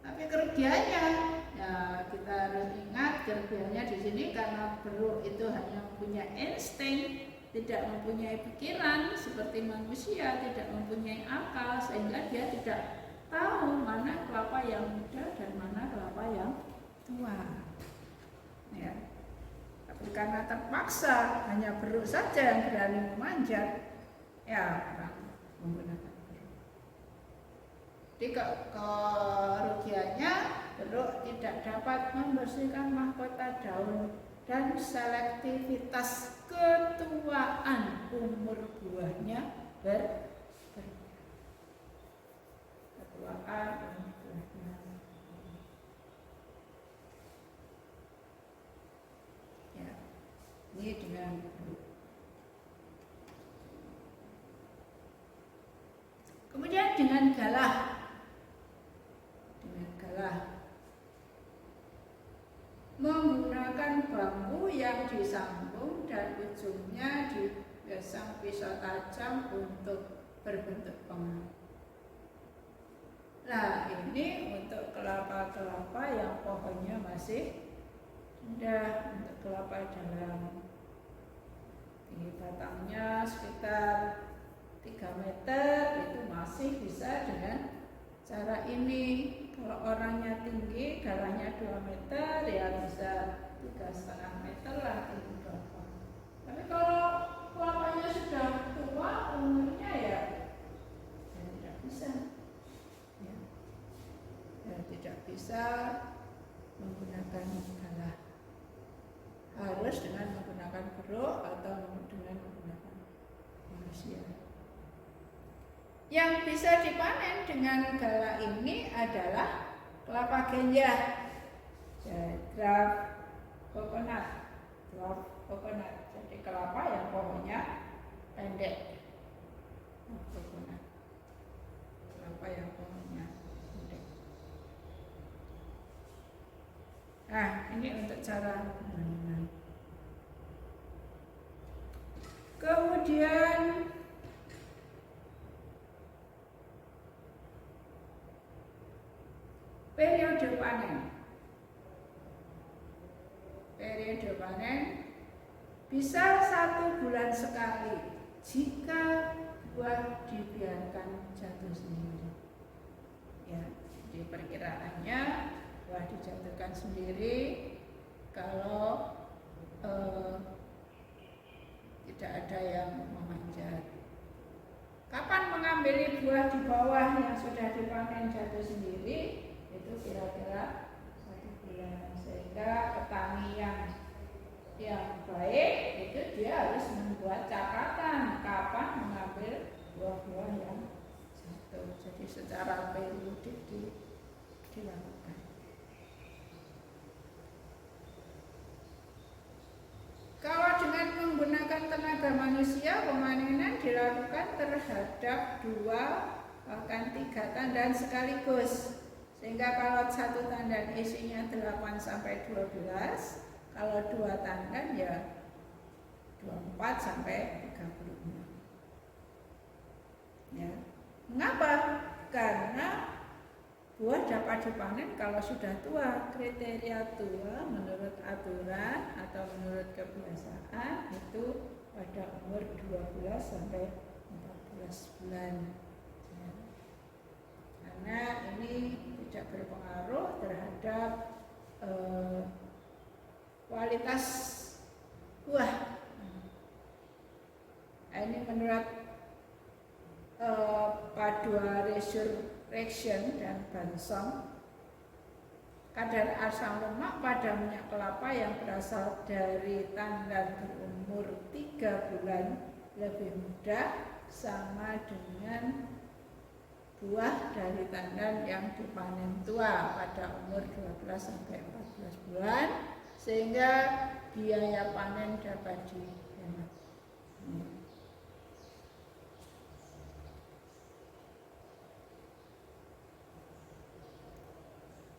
Tapi kerugiannya, ya kita harus ingat kerugiannya di sini karena beruk itu hanya punya insting, tidak mempunyai pikiran seperti manusia, tidak mempunyai akal, sehingga dia tidak tahu mana kelapa yang muda dan mana kelapa yang tua. Ya. Tapi karena terpaksa hanya beruk saja yang berani memanjat, ya orang menggunakan beruk. Jadi kerugiannya, beruk tidak dapat membersihkan mahkota daun dan selektivitas ketuaan umur buahnya ketuaan umur buahnya. Ya, ini dengan beruk. Kemudian dengan galah. Menggunakan bambu yang disambung dan ujungnya dipasang pisau tajam untuk berbentuk pengaruh. Nah, ini untuk kelapa-kelapa yang pohonnya masih rendah, untuk kelapa dalam. Ini batangnya sekitar 3 meter, itu masih bisa dengan cara ini. Kalau orangnya tinggi, galahnya 2 meter, ya bisa 3,5 meter lah tinggi kelapa. Tapi kalau kelapanya sudah tua umurnya ya tidak bisa. Ya, tidak bisa menggunakan galah. Harus dengan menggunakan beruk atau dengan menggunakan manusia. Yang bisa dipanen dengan galah ini adalah kelapa ganja, dwarf coconut. Jadi kelapa yang pohonnya pendek, coconut. Kelapa yang pohonnya pendek. Nah, ini untuk cara menanam. Kemudian periode panen. Periode panen bisa 1 bulan sekali jika buah dibiarkan jatuh sendiri. Ya, jadi perkiraannya buah dijatuhkan sendiri kalau tidak ada yang memanjat. Kapan mengambil buah di bawah yang sudah dipanen jatuh sendiri? Itu kira-kira 1 bulan. Sehingga petani yang baik itu dia harus membuat catatan kapan mengambil buah-buah yang jatuh. Jadi secara periodik dilakukan. Kalau dengan menggunakan tenaga manusia, pemanenan dilakukan terhadap 2 bahkan 3 tandan sekaligus. Sehingga kalau 1 tandan isinya 8 sampai 12, kalau 2 tandan ya 24 sampai 36. Ya. Mengapa? Karena buah dapat dipanen kalau sudah tua. Kriteria tua menurut aturan atau menurut kebiasaan itu pada umur 12 sampai 14 bulan. Ya. Karena ini tidak berpengaruh terhadap kualitas buah. Ini menurut Padua Resurrection dan Bansom, kadar asam lemak pada minyak kelapa yang berasal dari tandan berumur 3 bulan lebih mudah sama dengan buah dari tandan yang dipanen tua pada umur 12 sampai 14 bulan, sehingga biaya panen dapat dihemat.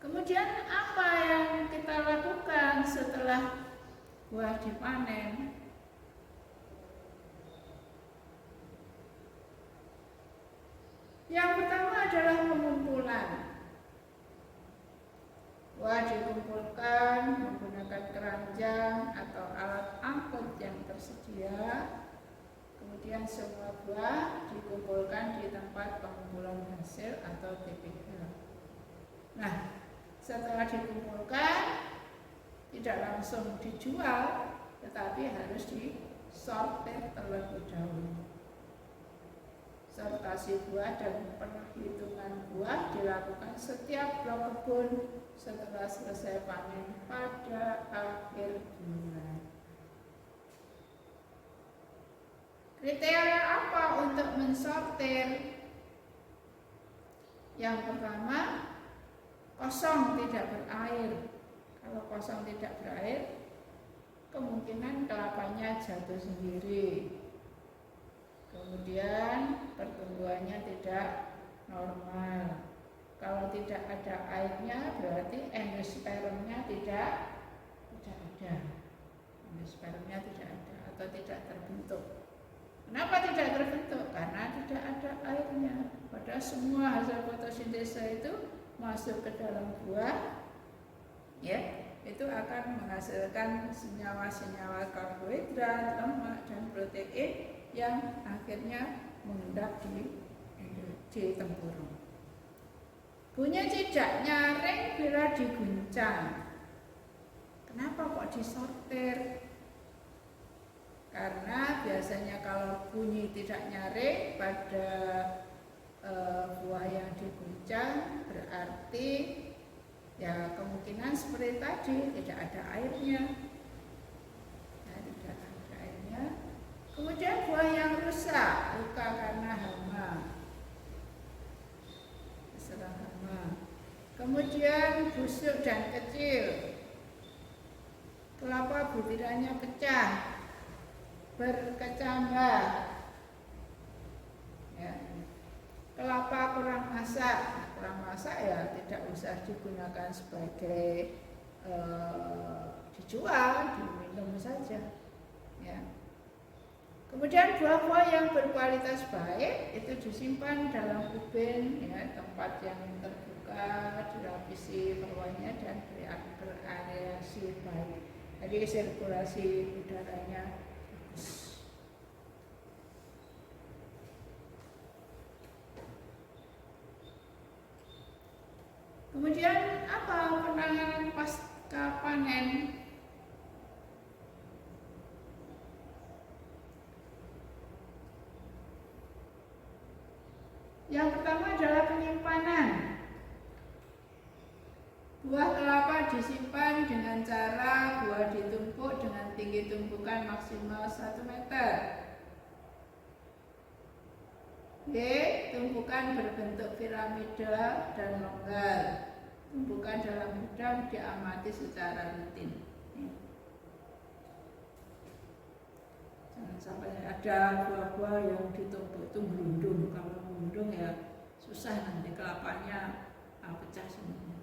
Kemudian apa yang kita lakukan setelah buah dipanen? Yang pertama adalah pengumpulan. Buah dikumpulkan menggunakan keranjang atau alat angkut yang tersedia. Kemudian semua buah dikumpulkan di tempat pengumpulan hasil atau TPH. Nah, setelah dikumpulkan tidak langsung dijual, tetapi harus disortir terlebih dahulu. Sortasi buah dan perhitungan buah dilakukan setiap blok kebun setelah selesai panen pada akhir bulan. Kriteria apa untuk mensortir? Yang pertama, kosong tidak berair. Kalau kosong tidak berair, kemungkinan kelapanya jatuh sendiri. Kemudian pertumbuhannya tidak normal. Kalau tidak ada airnya, berarti endospermnya tidak ada. Endospermnya tidak ada atau tidak terbentuk. Kenapa tidak terbentuk? Karena tidak ada airnya. Padahal semua hasil fotosintesa itu masuk ke dalam buah, ya, itu akan menghasilkan senyawa-senyawa karbohidrat, lemak, dan protein yang akhirnya mengendap di tempurung. Bunyi tidak nyaring bila diguncang. Kenapa kok disortir? Karena biasanya kalau bunyi tidak nyaring pada buah yang diguncang berarti ya kemungkinan seperti tadi tidak ada airnya. Ya, tidak ada airnya. Kemudian buah yang rusak, luka karena hama, diserang hama. Kemudian busuk dan kecil, kelapa butirannya pecah, berkecambah, ya. Kelapa kurang masak ya tidak usah digunakan sebagai dijual, diminum saja, ya. Kemudian buah-buah yang berkualitas baik itu disimpan dalam uben, ya, tempat yang terbuka, dilapisi bawahnya dan berareasi baik. Jadi sirkulasi udaranya bagus. Kemudian apa penanganan pasca panen? Yang pertama adalah penyimpanan. Buah kelapa disimpan dengan cara buah ditumpuk dengan tinggi tumpukan maksimal 1 meter. B. Tumpukan berbentuk piramida dan longgar. Tumpukan dalam gudang diamati secara rutin. Jangan sampai ada buah-buah yang ditumpuk itu melundung. Kalau melundung ya susah, nanti kelapanya pecah semua.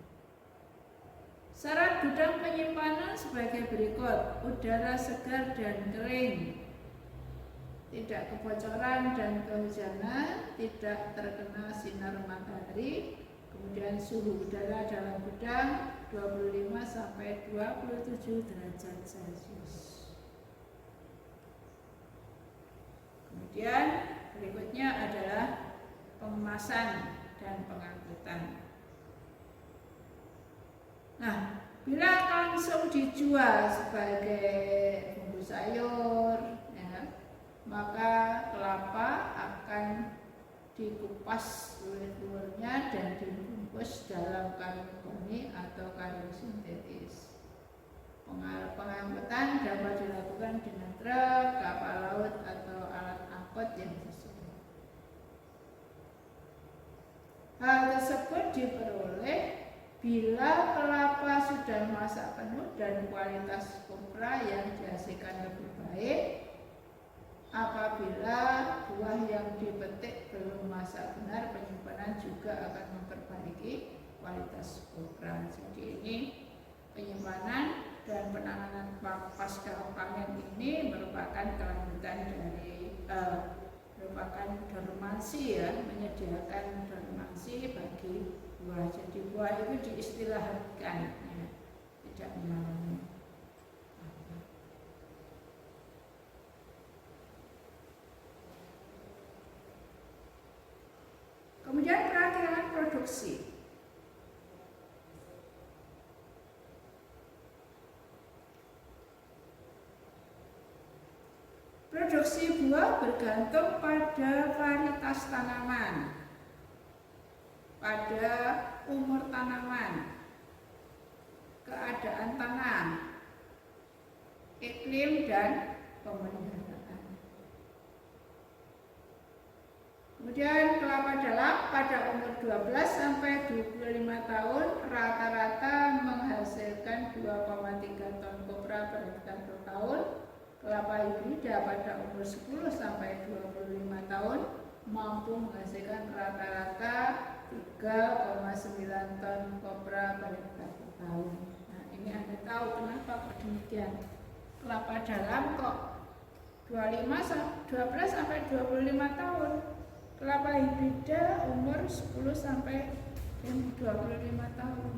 Syarat gudang penyimpanan sebagai berikut: udara segar dan kering, tidak kebocoran dan kehujanan, tidak terkena sinar matahari. Kemudian suhu udara dalam gudang 25 sampai 27 derajat Celcius. Kemudian berikutnya adalah pengemasan dan pengangkutan. Nah, bila langsung dijual sebagai bumbu sayur, ya, maka kelapa akan dikupas luar-luarnya dan dibungkus dalam karung goni atau karung sintetis. Pengangkutan dapat dilakukan dengan truk, kapal laut atau alat angkut yang sesuai. Hal tersebut diperoleh bila kelapa sudah masak penuh dan kualitas kopra yang dihasilkan lebih baik. Apabila buah yang dipetik belum masak benar, penyimpanan juga akan memperbaiki kualitas kopra. Jadi ini penyimpanan dan penanganan pasca panen ini merupakan kelanjutan dari merupakan dormansi, ya, menyediakan dormansi bagi buah. Jadi buah itu diistilahkan, ya, tidak mengalami. Kemudian perakhiran produksi. Produksi buah bergantung pada varietas tanaman, pada umur tanaman, keadaan tanah, iklim dan pemeliharaan. Kemudian kelapa dalam pada umur 12 sampai 25 tahun rata-rata menghasilkan 2,3 ton kopra per hektar per tahun. Kelapa hibrida pada umur 10 sampai 25 tahun mampu menghasilkan rata-rata 3,9 ton kopra per hektar per tahun. Nah, ini Anda tahu kenapa kok demikian. Kelapa dalam kok 12 sampai 25 tahun. Kelapa hibrida umur 10 sampai 25 tahun.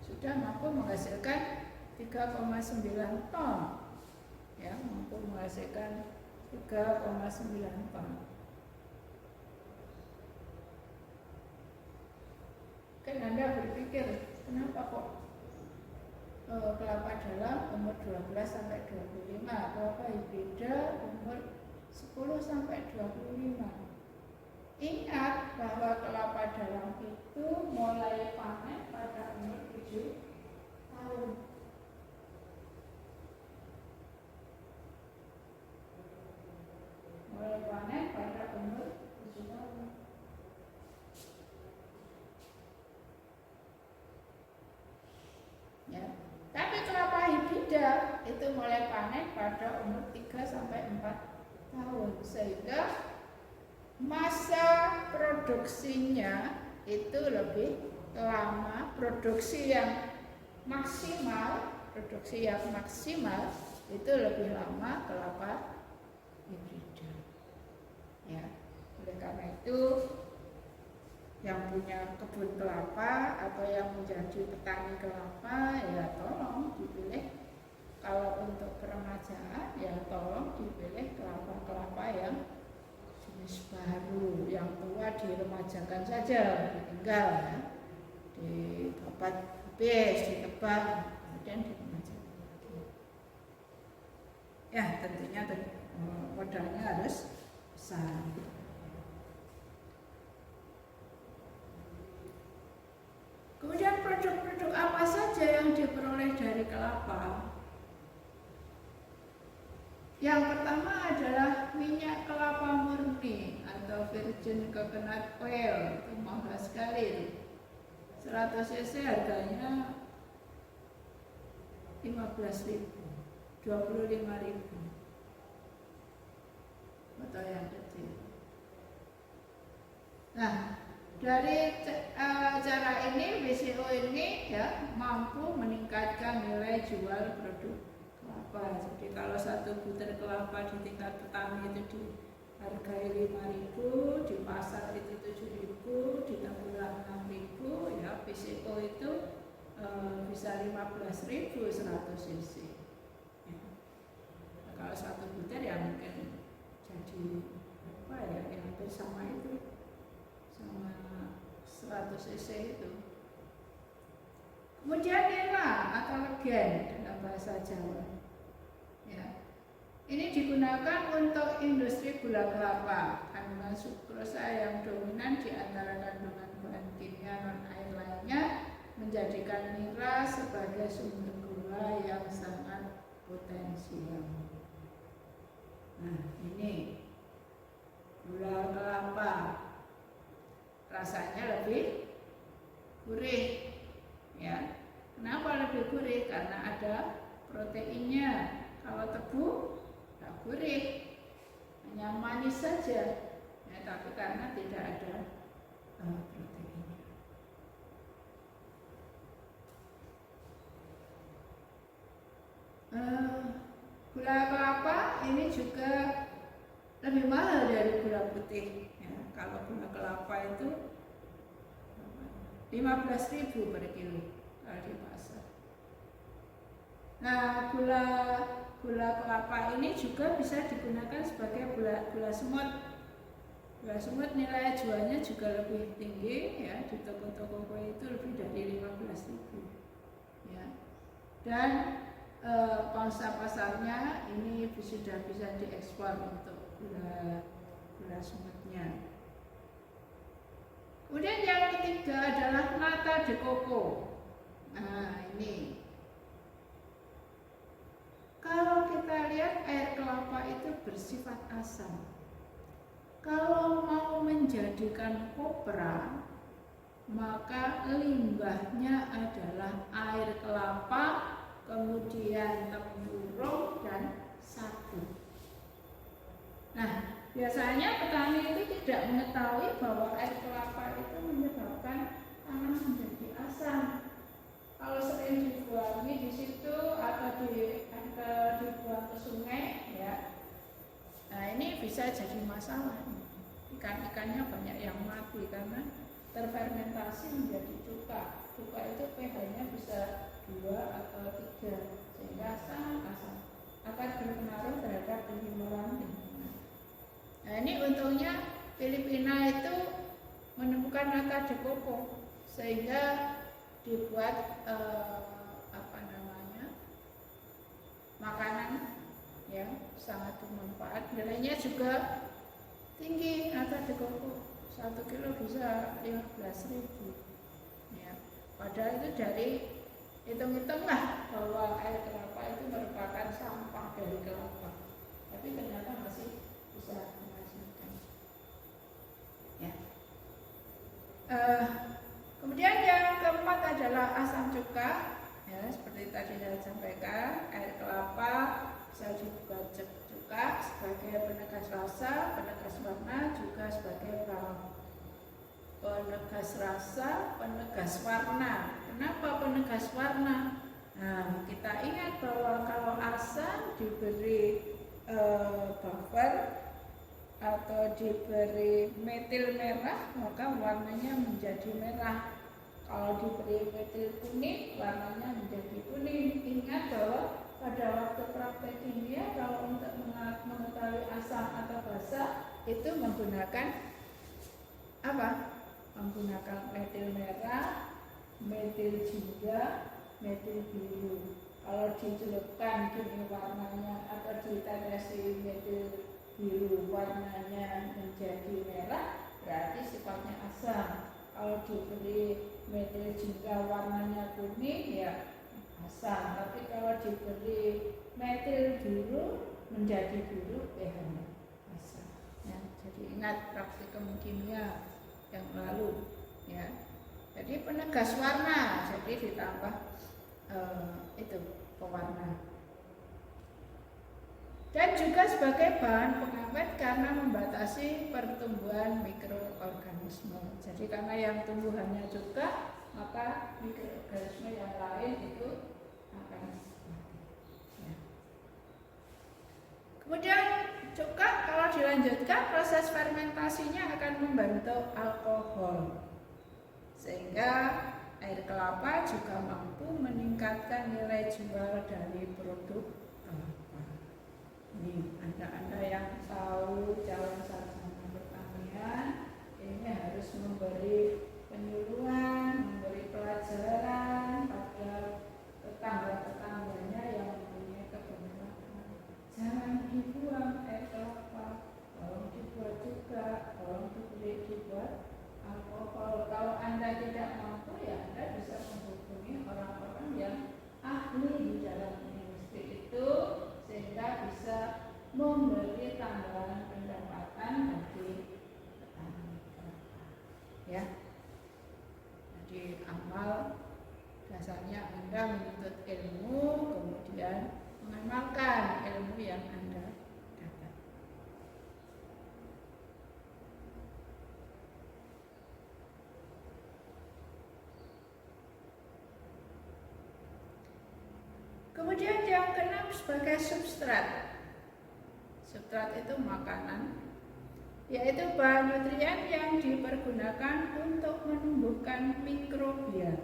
Sudah mampu menghasilkan 3,9 ton, ya, mampu menghasilkan 3,9 ton. Kan Anda berpikir, kenapa kok kelapa dalam umur 12 sampai 25, kelapa hibrida umur 10 sampai 25. Ingat bahwa kelapa dalam itu mulai panen pada umur 7 tahun. Mulai panen pada umur 7 tahun. Ya. Tapi kelapa hibrida itu mulai panen pada umur 3 sampai 4 tahun, sehingga masa produksinya itu lebih lama. Produksi yang maksimal itu lebih lama kelapa hibrida. Ya, oleh karena itu yang punya kebun kelapa atau yang menjadi petani kelapa ya tolong dipilih, kalau untuk peremajaan ya tolong dipilih kelapa-kelapa yang jenis baru, yang tua diremajakan saja, ditinggal ya, didapat habis, ditebang, kemudian diremajakan lagi. Ya tentunya modalnya harus besar. Kemudian produk-produk apa saja yang diperoleh dari kelapa? Yang pertama adalah minyak kelapa murni atau virgin coconut oil, itu mahal sekali. 100 cc harganya 15.000, 25.000. Atau yang kecil. Nah, dari cara ini BCO ini ya mampu meningkatkan nilai jual produk kelapa. Jadi kalau satu butir kelapa di tingkat petani itu dihargai 5.000, di pasar itu 7.000, di tengkulak 6.000, ya BCO itu bisa 15.000 100 cc. Ya. Nah, kalau satu butir ya mungkin jadi apa ya, hampir sama itu, sama 100 cc itu. Kemudian nira atau legen dalam bahasa Jawa. Ya. Ini digunakan untuk industri gula kelapa. Kandungan sukrosa yang dominan di antara kandungan bahan kimia non-air lainnya menjadikan nira sebagai sumber gula yang sangat potensial. Nah, ini gula kelapa. Rasanya lebih gurih, ya. Kenapa lebih gurih? Karena ada proteinnya. Kalau tebu tak gurih, hanya manis saja, ya, tapi karena tidak ada proteinnya. Gula kelapa ini juga lebih mahal dari gula putih. Kalau gula kelapa itu 15.000 per kilo kalau di pasar. Nah, gula kelapa ini juga bisa digunakan sebagai gula semut. Gula semut nilai jualnya juga lebih tinggi, ya, di toko-toko kue itu lebih dari 15.000. Ya. Dan pangsa pasarnya ini sudah bisa diekspor untuk gula semutnya. Kemudian yang ketiga adalah nata de coco. Nah, ini kalau kita lihat air kelapa itu bersifat asam. Kalau mau menjadikan kopra, maka limbahnya adalah air kelapa, kemudian tempurung dan sagu. Nah, biasanya petani itu tidak mengetahui bahwa air kelapa itu menyebabkan tanah menjadi asam. Kalau sering dibuangi di situ atau dibuang ke sungai, ya, nah ini bisa jadi masalah. Ikan-ikannya banyak yang mati karena terfermentasi menjadi cuka. Cuka itu pH-nya bisa 2 atau 3, sehingga sangat asam, akan berpengaruh terhadap kehidupan lingkungan. Nah, ini untungnya Filipina itu menemukan nata de coco sehingga dibuat makanan yang sangat bermanfaat. Nilainya juga tinggi. Nata de coco 1 kilo bisa 15.000. Ya, padahal itu dari hitung-hitunglah bahwa air kelapa itu merupakan sampah dari kelapa, tapi ternyata masih bisa menghasilkan. Ya. Kemudian yang keempat adalah asam cuka. Ya, seperti tadi saya sampaikan, air kelapa bisa dibuat cuka sebagai penegas rasa, penegas warna, juga sebagai penegas rasa, penegas warna. Kenapa penegas warna? Nah, kita ingat bahwa kalau asam diberi buffer atau diberi metil merah, maka warnanya menjadi merah. Kalau diberi metil kuning, warnanya menjadi kuning. Ingat bahwa pada waktu praktek kimia, kalau untuk mengetahui asam atau basa itu menggunakan apa? Menggunakan metil merah, metil jingga, metil biru. Kalau dicelupkan gini warnanya atau ditetesi metil biru warnanya menjadi merah, berarti sifatnya asam. Kalau diberi metil jingga warnanya kuning, ya asam. Tapi kalau diberi metil biru menjadi biru, pH-nya asam. Ya, jadi ingat praktikum kimia yang lalu, ya. Jadi penegas warna, jadi ditambah itu pewarna. Dan juga sebagai bahan pengawet karena membatasi pertumbuhan mikroorganisme. Jadi karena yang tumbuhannya juga, maka mikroorganisme yang lain itu akan mati. Ya. Kemudian juga kalau dilanjutkan proses fermentasinya akan membentuk alkohol, sehingga air kelapa juga mampu meningkatkan nilai jual dari produk kelapa. Ini Anda yang tahu calon sarjana pertanian ini harus memberi penyuluhan, memberi pelajaran pada tetangga-tetangganya yang mempunyai kebun kelapa. Jangan dibuang air kelapa, tolong dibuat juga, tolong dibuat alkohol. Kalau Anda tidak mampu, ya Anda bisa menghubungi orang-orang yang ahli di dalam industri itu, sehingga bisa memberi tambahan pendapatan bagi petani kelapa. Ya, jadi amal dasarnya Anda menuntut ilmu, kemudian mengamalkan ilmu yang Anda dapat. Kemudian yang keenam sebagai substrat. Substrat itu makanan, yaitu bahan nutrien yang dipergunakan untuk menumbuhkan mikrobia.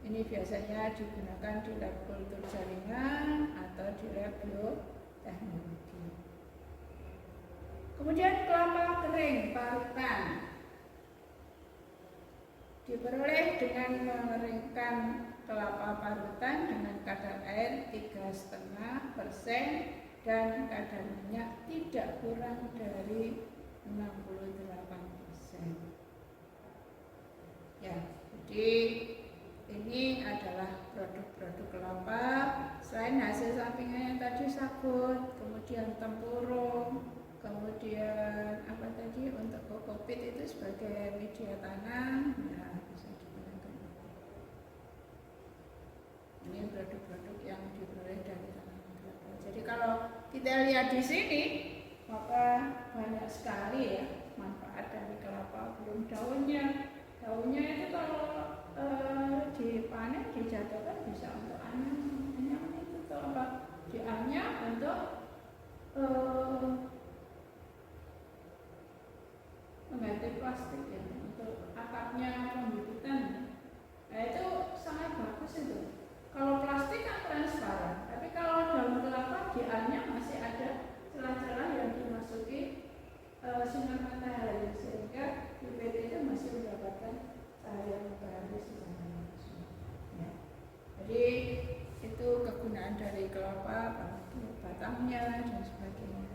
Ini biasanya digunakan di lab kultur jaringan atau di lab bioteknologi. Kemudian kelapa kering parutan diperoleh dengan mengeringkan kelapa parutan dengan kadar air 3,5% dan kadar minyak tidak kurang dari 68%. Ya, jadi ini adalah produk-produk kelapa. Selain hasil sampingan yang tadi sabut, kemudian tempurung, kemudian apa tadi untuk kokopit itu sebagai media tanam, ya bisa digunakan. Ini produk-produk yang diperoleh dari tanaman kelapa. Jadi kalau kita lihat di sini, maka banyak sekali ya manfaat dari kelapa. Belum daunnya itu kalau dipanen, dijatuhkan bisa untuk anyam itu kalau dianyam untuk mengganti plastik ya, untuk akapnya pembibitan. Nah itu sangat bagus itu. Kalau plastik kan transparan, tapi kalau daun kelapa dianyam masih ada celah-celah yang dimasuki sinar matahari, sehingga bibit itu masih mendapatkan cahaya matahari secara langsung. Ya. Jadi itu kegunaan dari kelapa, batangnya dan sebagainya.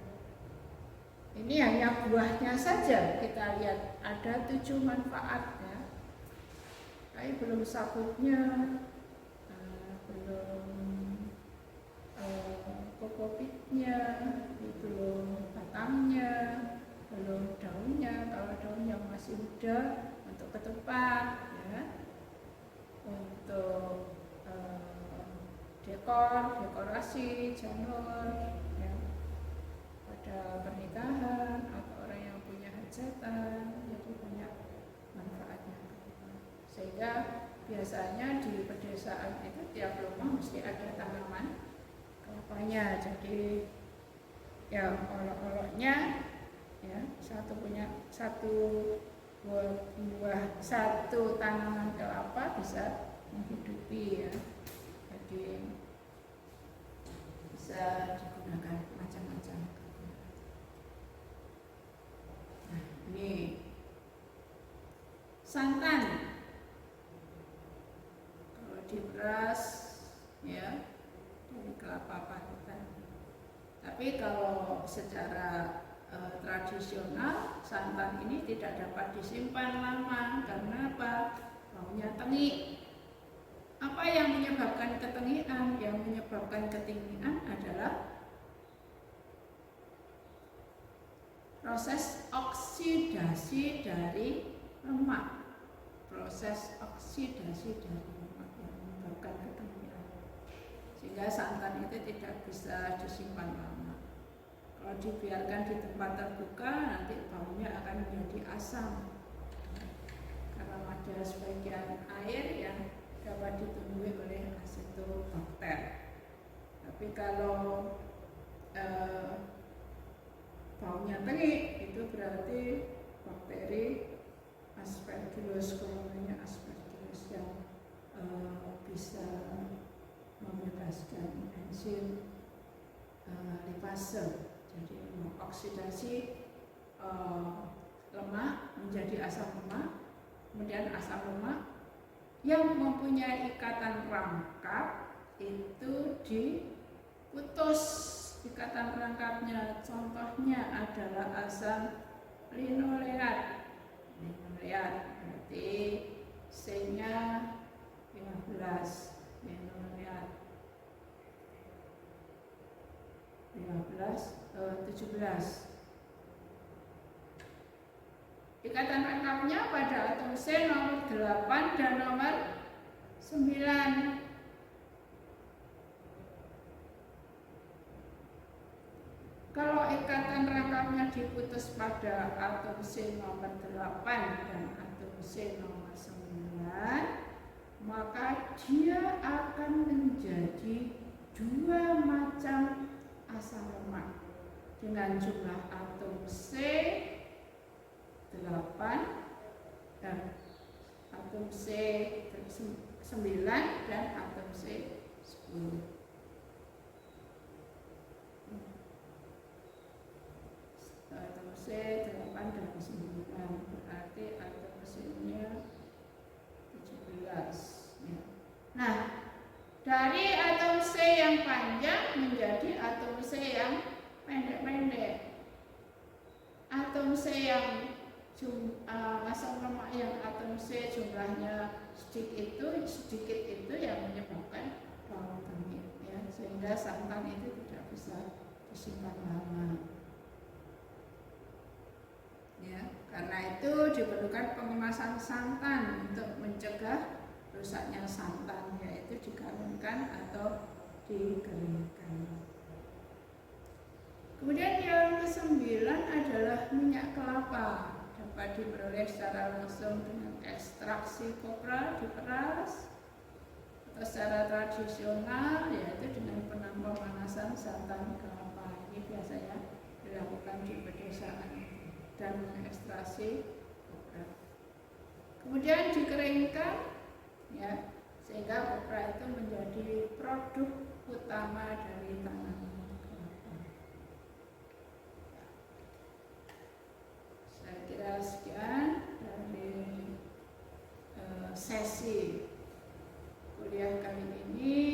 Ini hanya buahnya saja kita lihat ada 7 manfaat ya. Tapi belum sabutnya, belum kokopitnya, belum batangnya, belum daunnya. Kalau daunnya masih muda untuk ketupat ya, untuk dekorasi janur ya, pada pernikahan atau orang yang punya hajatan, jadi banyak manfaatnya. Sehingga biasanya di pedesaan itu tiap rumah mesti ada tanaman kelapanya. Jadi yang olok-oloknya ya satu buah satu tanaman kelapa bisa menghidupi ya. Jadi bisa digunakan macam-macam. Nah, ini santan. Kalau diperas ya dari kelapa parutan. Tapi kalau secara tradisional santan ini tidak dapat disimpan lama karena apa? Baunya tengik. Apa yang menyebabkan ketengian? Yang menyebabkan ketengian adalah proses oksidasi dari lemak. Proses oksidasi dari lemak yang menyebabkan ketengian. Sehingga santan itu tidak bisa disimpan lama. Kalau dibiarkan di tempat terbuka nanti baunya akan menjadi asam karena ada sebagian air yang dapat ditumbuhi oleh asetobakter. Tapi kalau baunya tengik itu berarti bakteri Aspergillus coloninya Aspergillus yang bisa membebaskan enzim lipase. Jadi mengoksidasi lemak menjadi asam lemak, kemudian asam lemak yang mempunyai ikatan rangkap itu diputus ikatan rangkapnya. Contohnya adalah asam linoleat. Linoleat berarti C-nya 15, linoleat 17. Ikatan rangkapnya pada atom C nomor 8 dan nomor 9. Kalau ikatan rangkapnya diputus pada atom C nomor 8 dan atom C nomor 9, maka dia akan menjadi dua macam asam lemak dengan jumlah atom C 8 dan atom C 9 dan atom C 10. Atom C 8 dan 9 berarti atom C-nya 17 ya. Nah, dari atom C yang panjang menjadi atom C yang pendek-pendek. Atom C yang asam lemak yang atom C jumlahnya sedikit itu yang menyebabkan bau tengik ya, sehingga santan itu tidak bisa disimpan lama. Ya, karena itu diperlukan pengemasan santan untuk mencegah rusaknya santan, yaitu digalonkan atau dikeringkan. Kemudian yang ke-9 adalah minyak kelapa, dapat diperoleh secara langsung dengan ekstraksi kopra, diperas, atau secara tradisional yaitu dengan pemanasan santan kelapa. Ini biasanya dilakukan di pedesaan dan mengekstraksi kopra. Kemudian dikeringkan ya, sehingga kopra itu menjadi produk utama dari tanaman kelapa. Saya kira sekian dari sesi kuliah kali ini.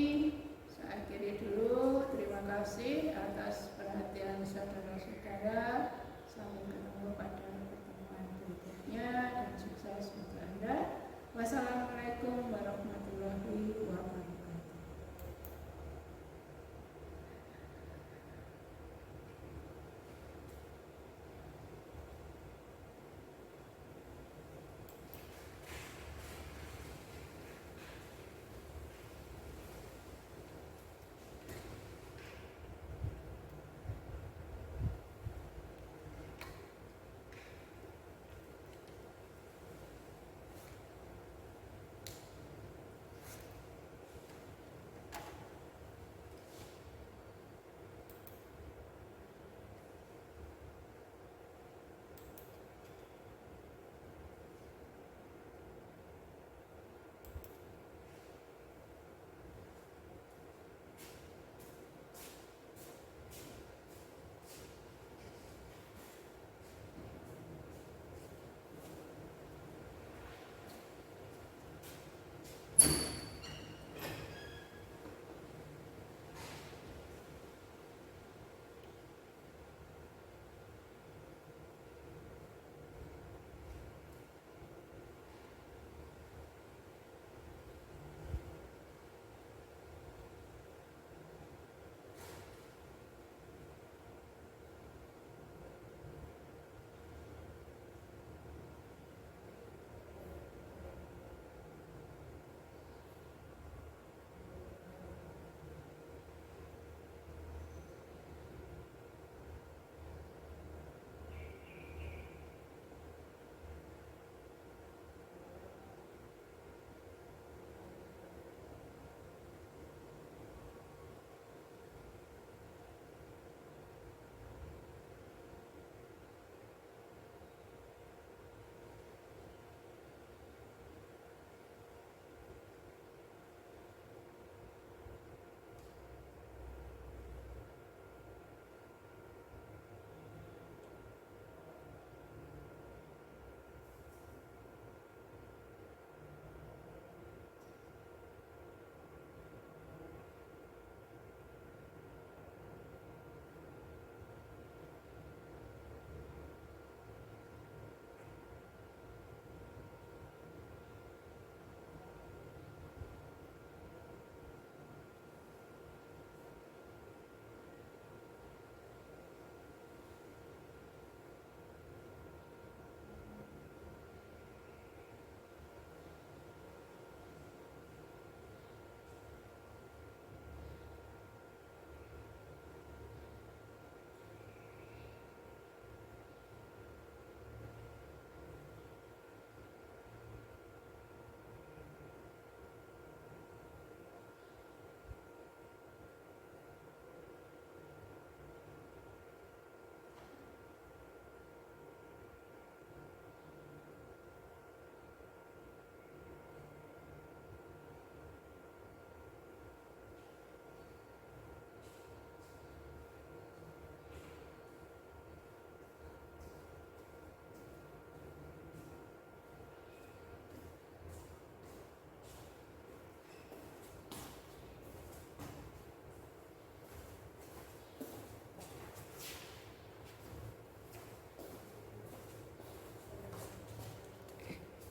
Saya akhiri dulu. Terima kasih atas perhatian saudara-saudara. Sampai ketemu pada pertemuan berikutnya dan sukses untuk Anda. Wassalamualaikum warahmatullahi wabarakatuh.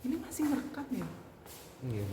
Ini masih merekam ya? Iya.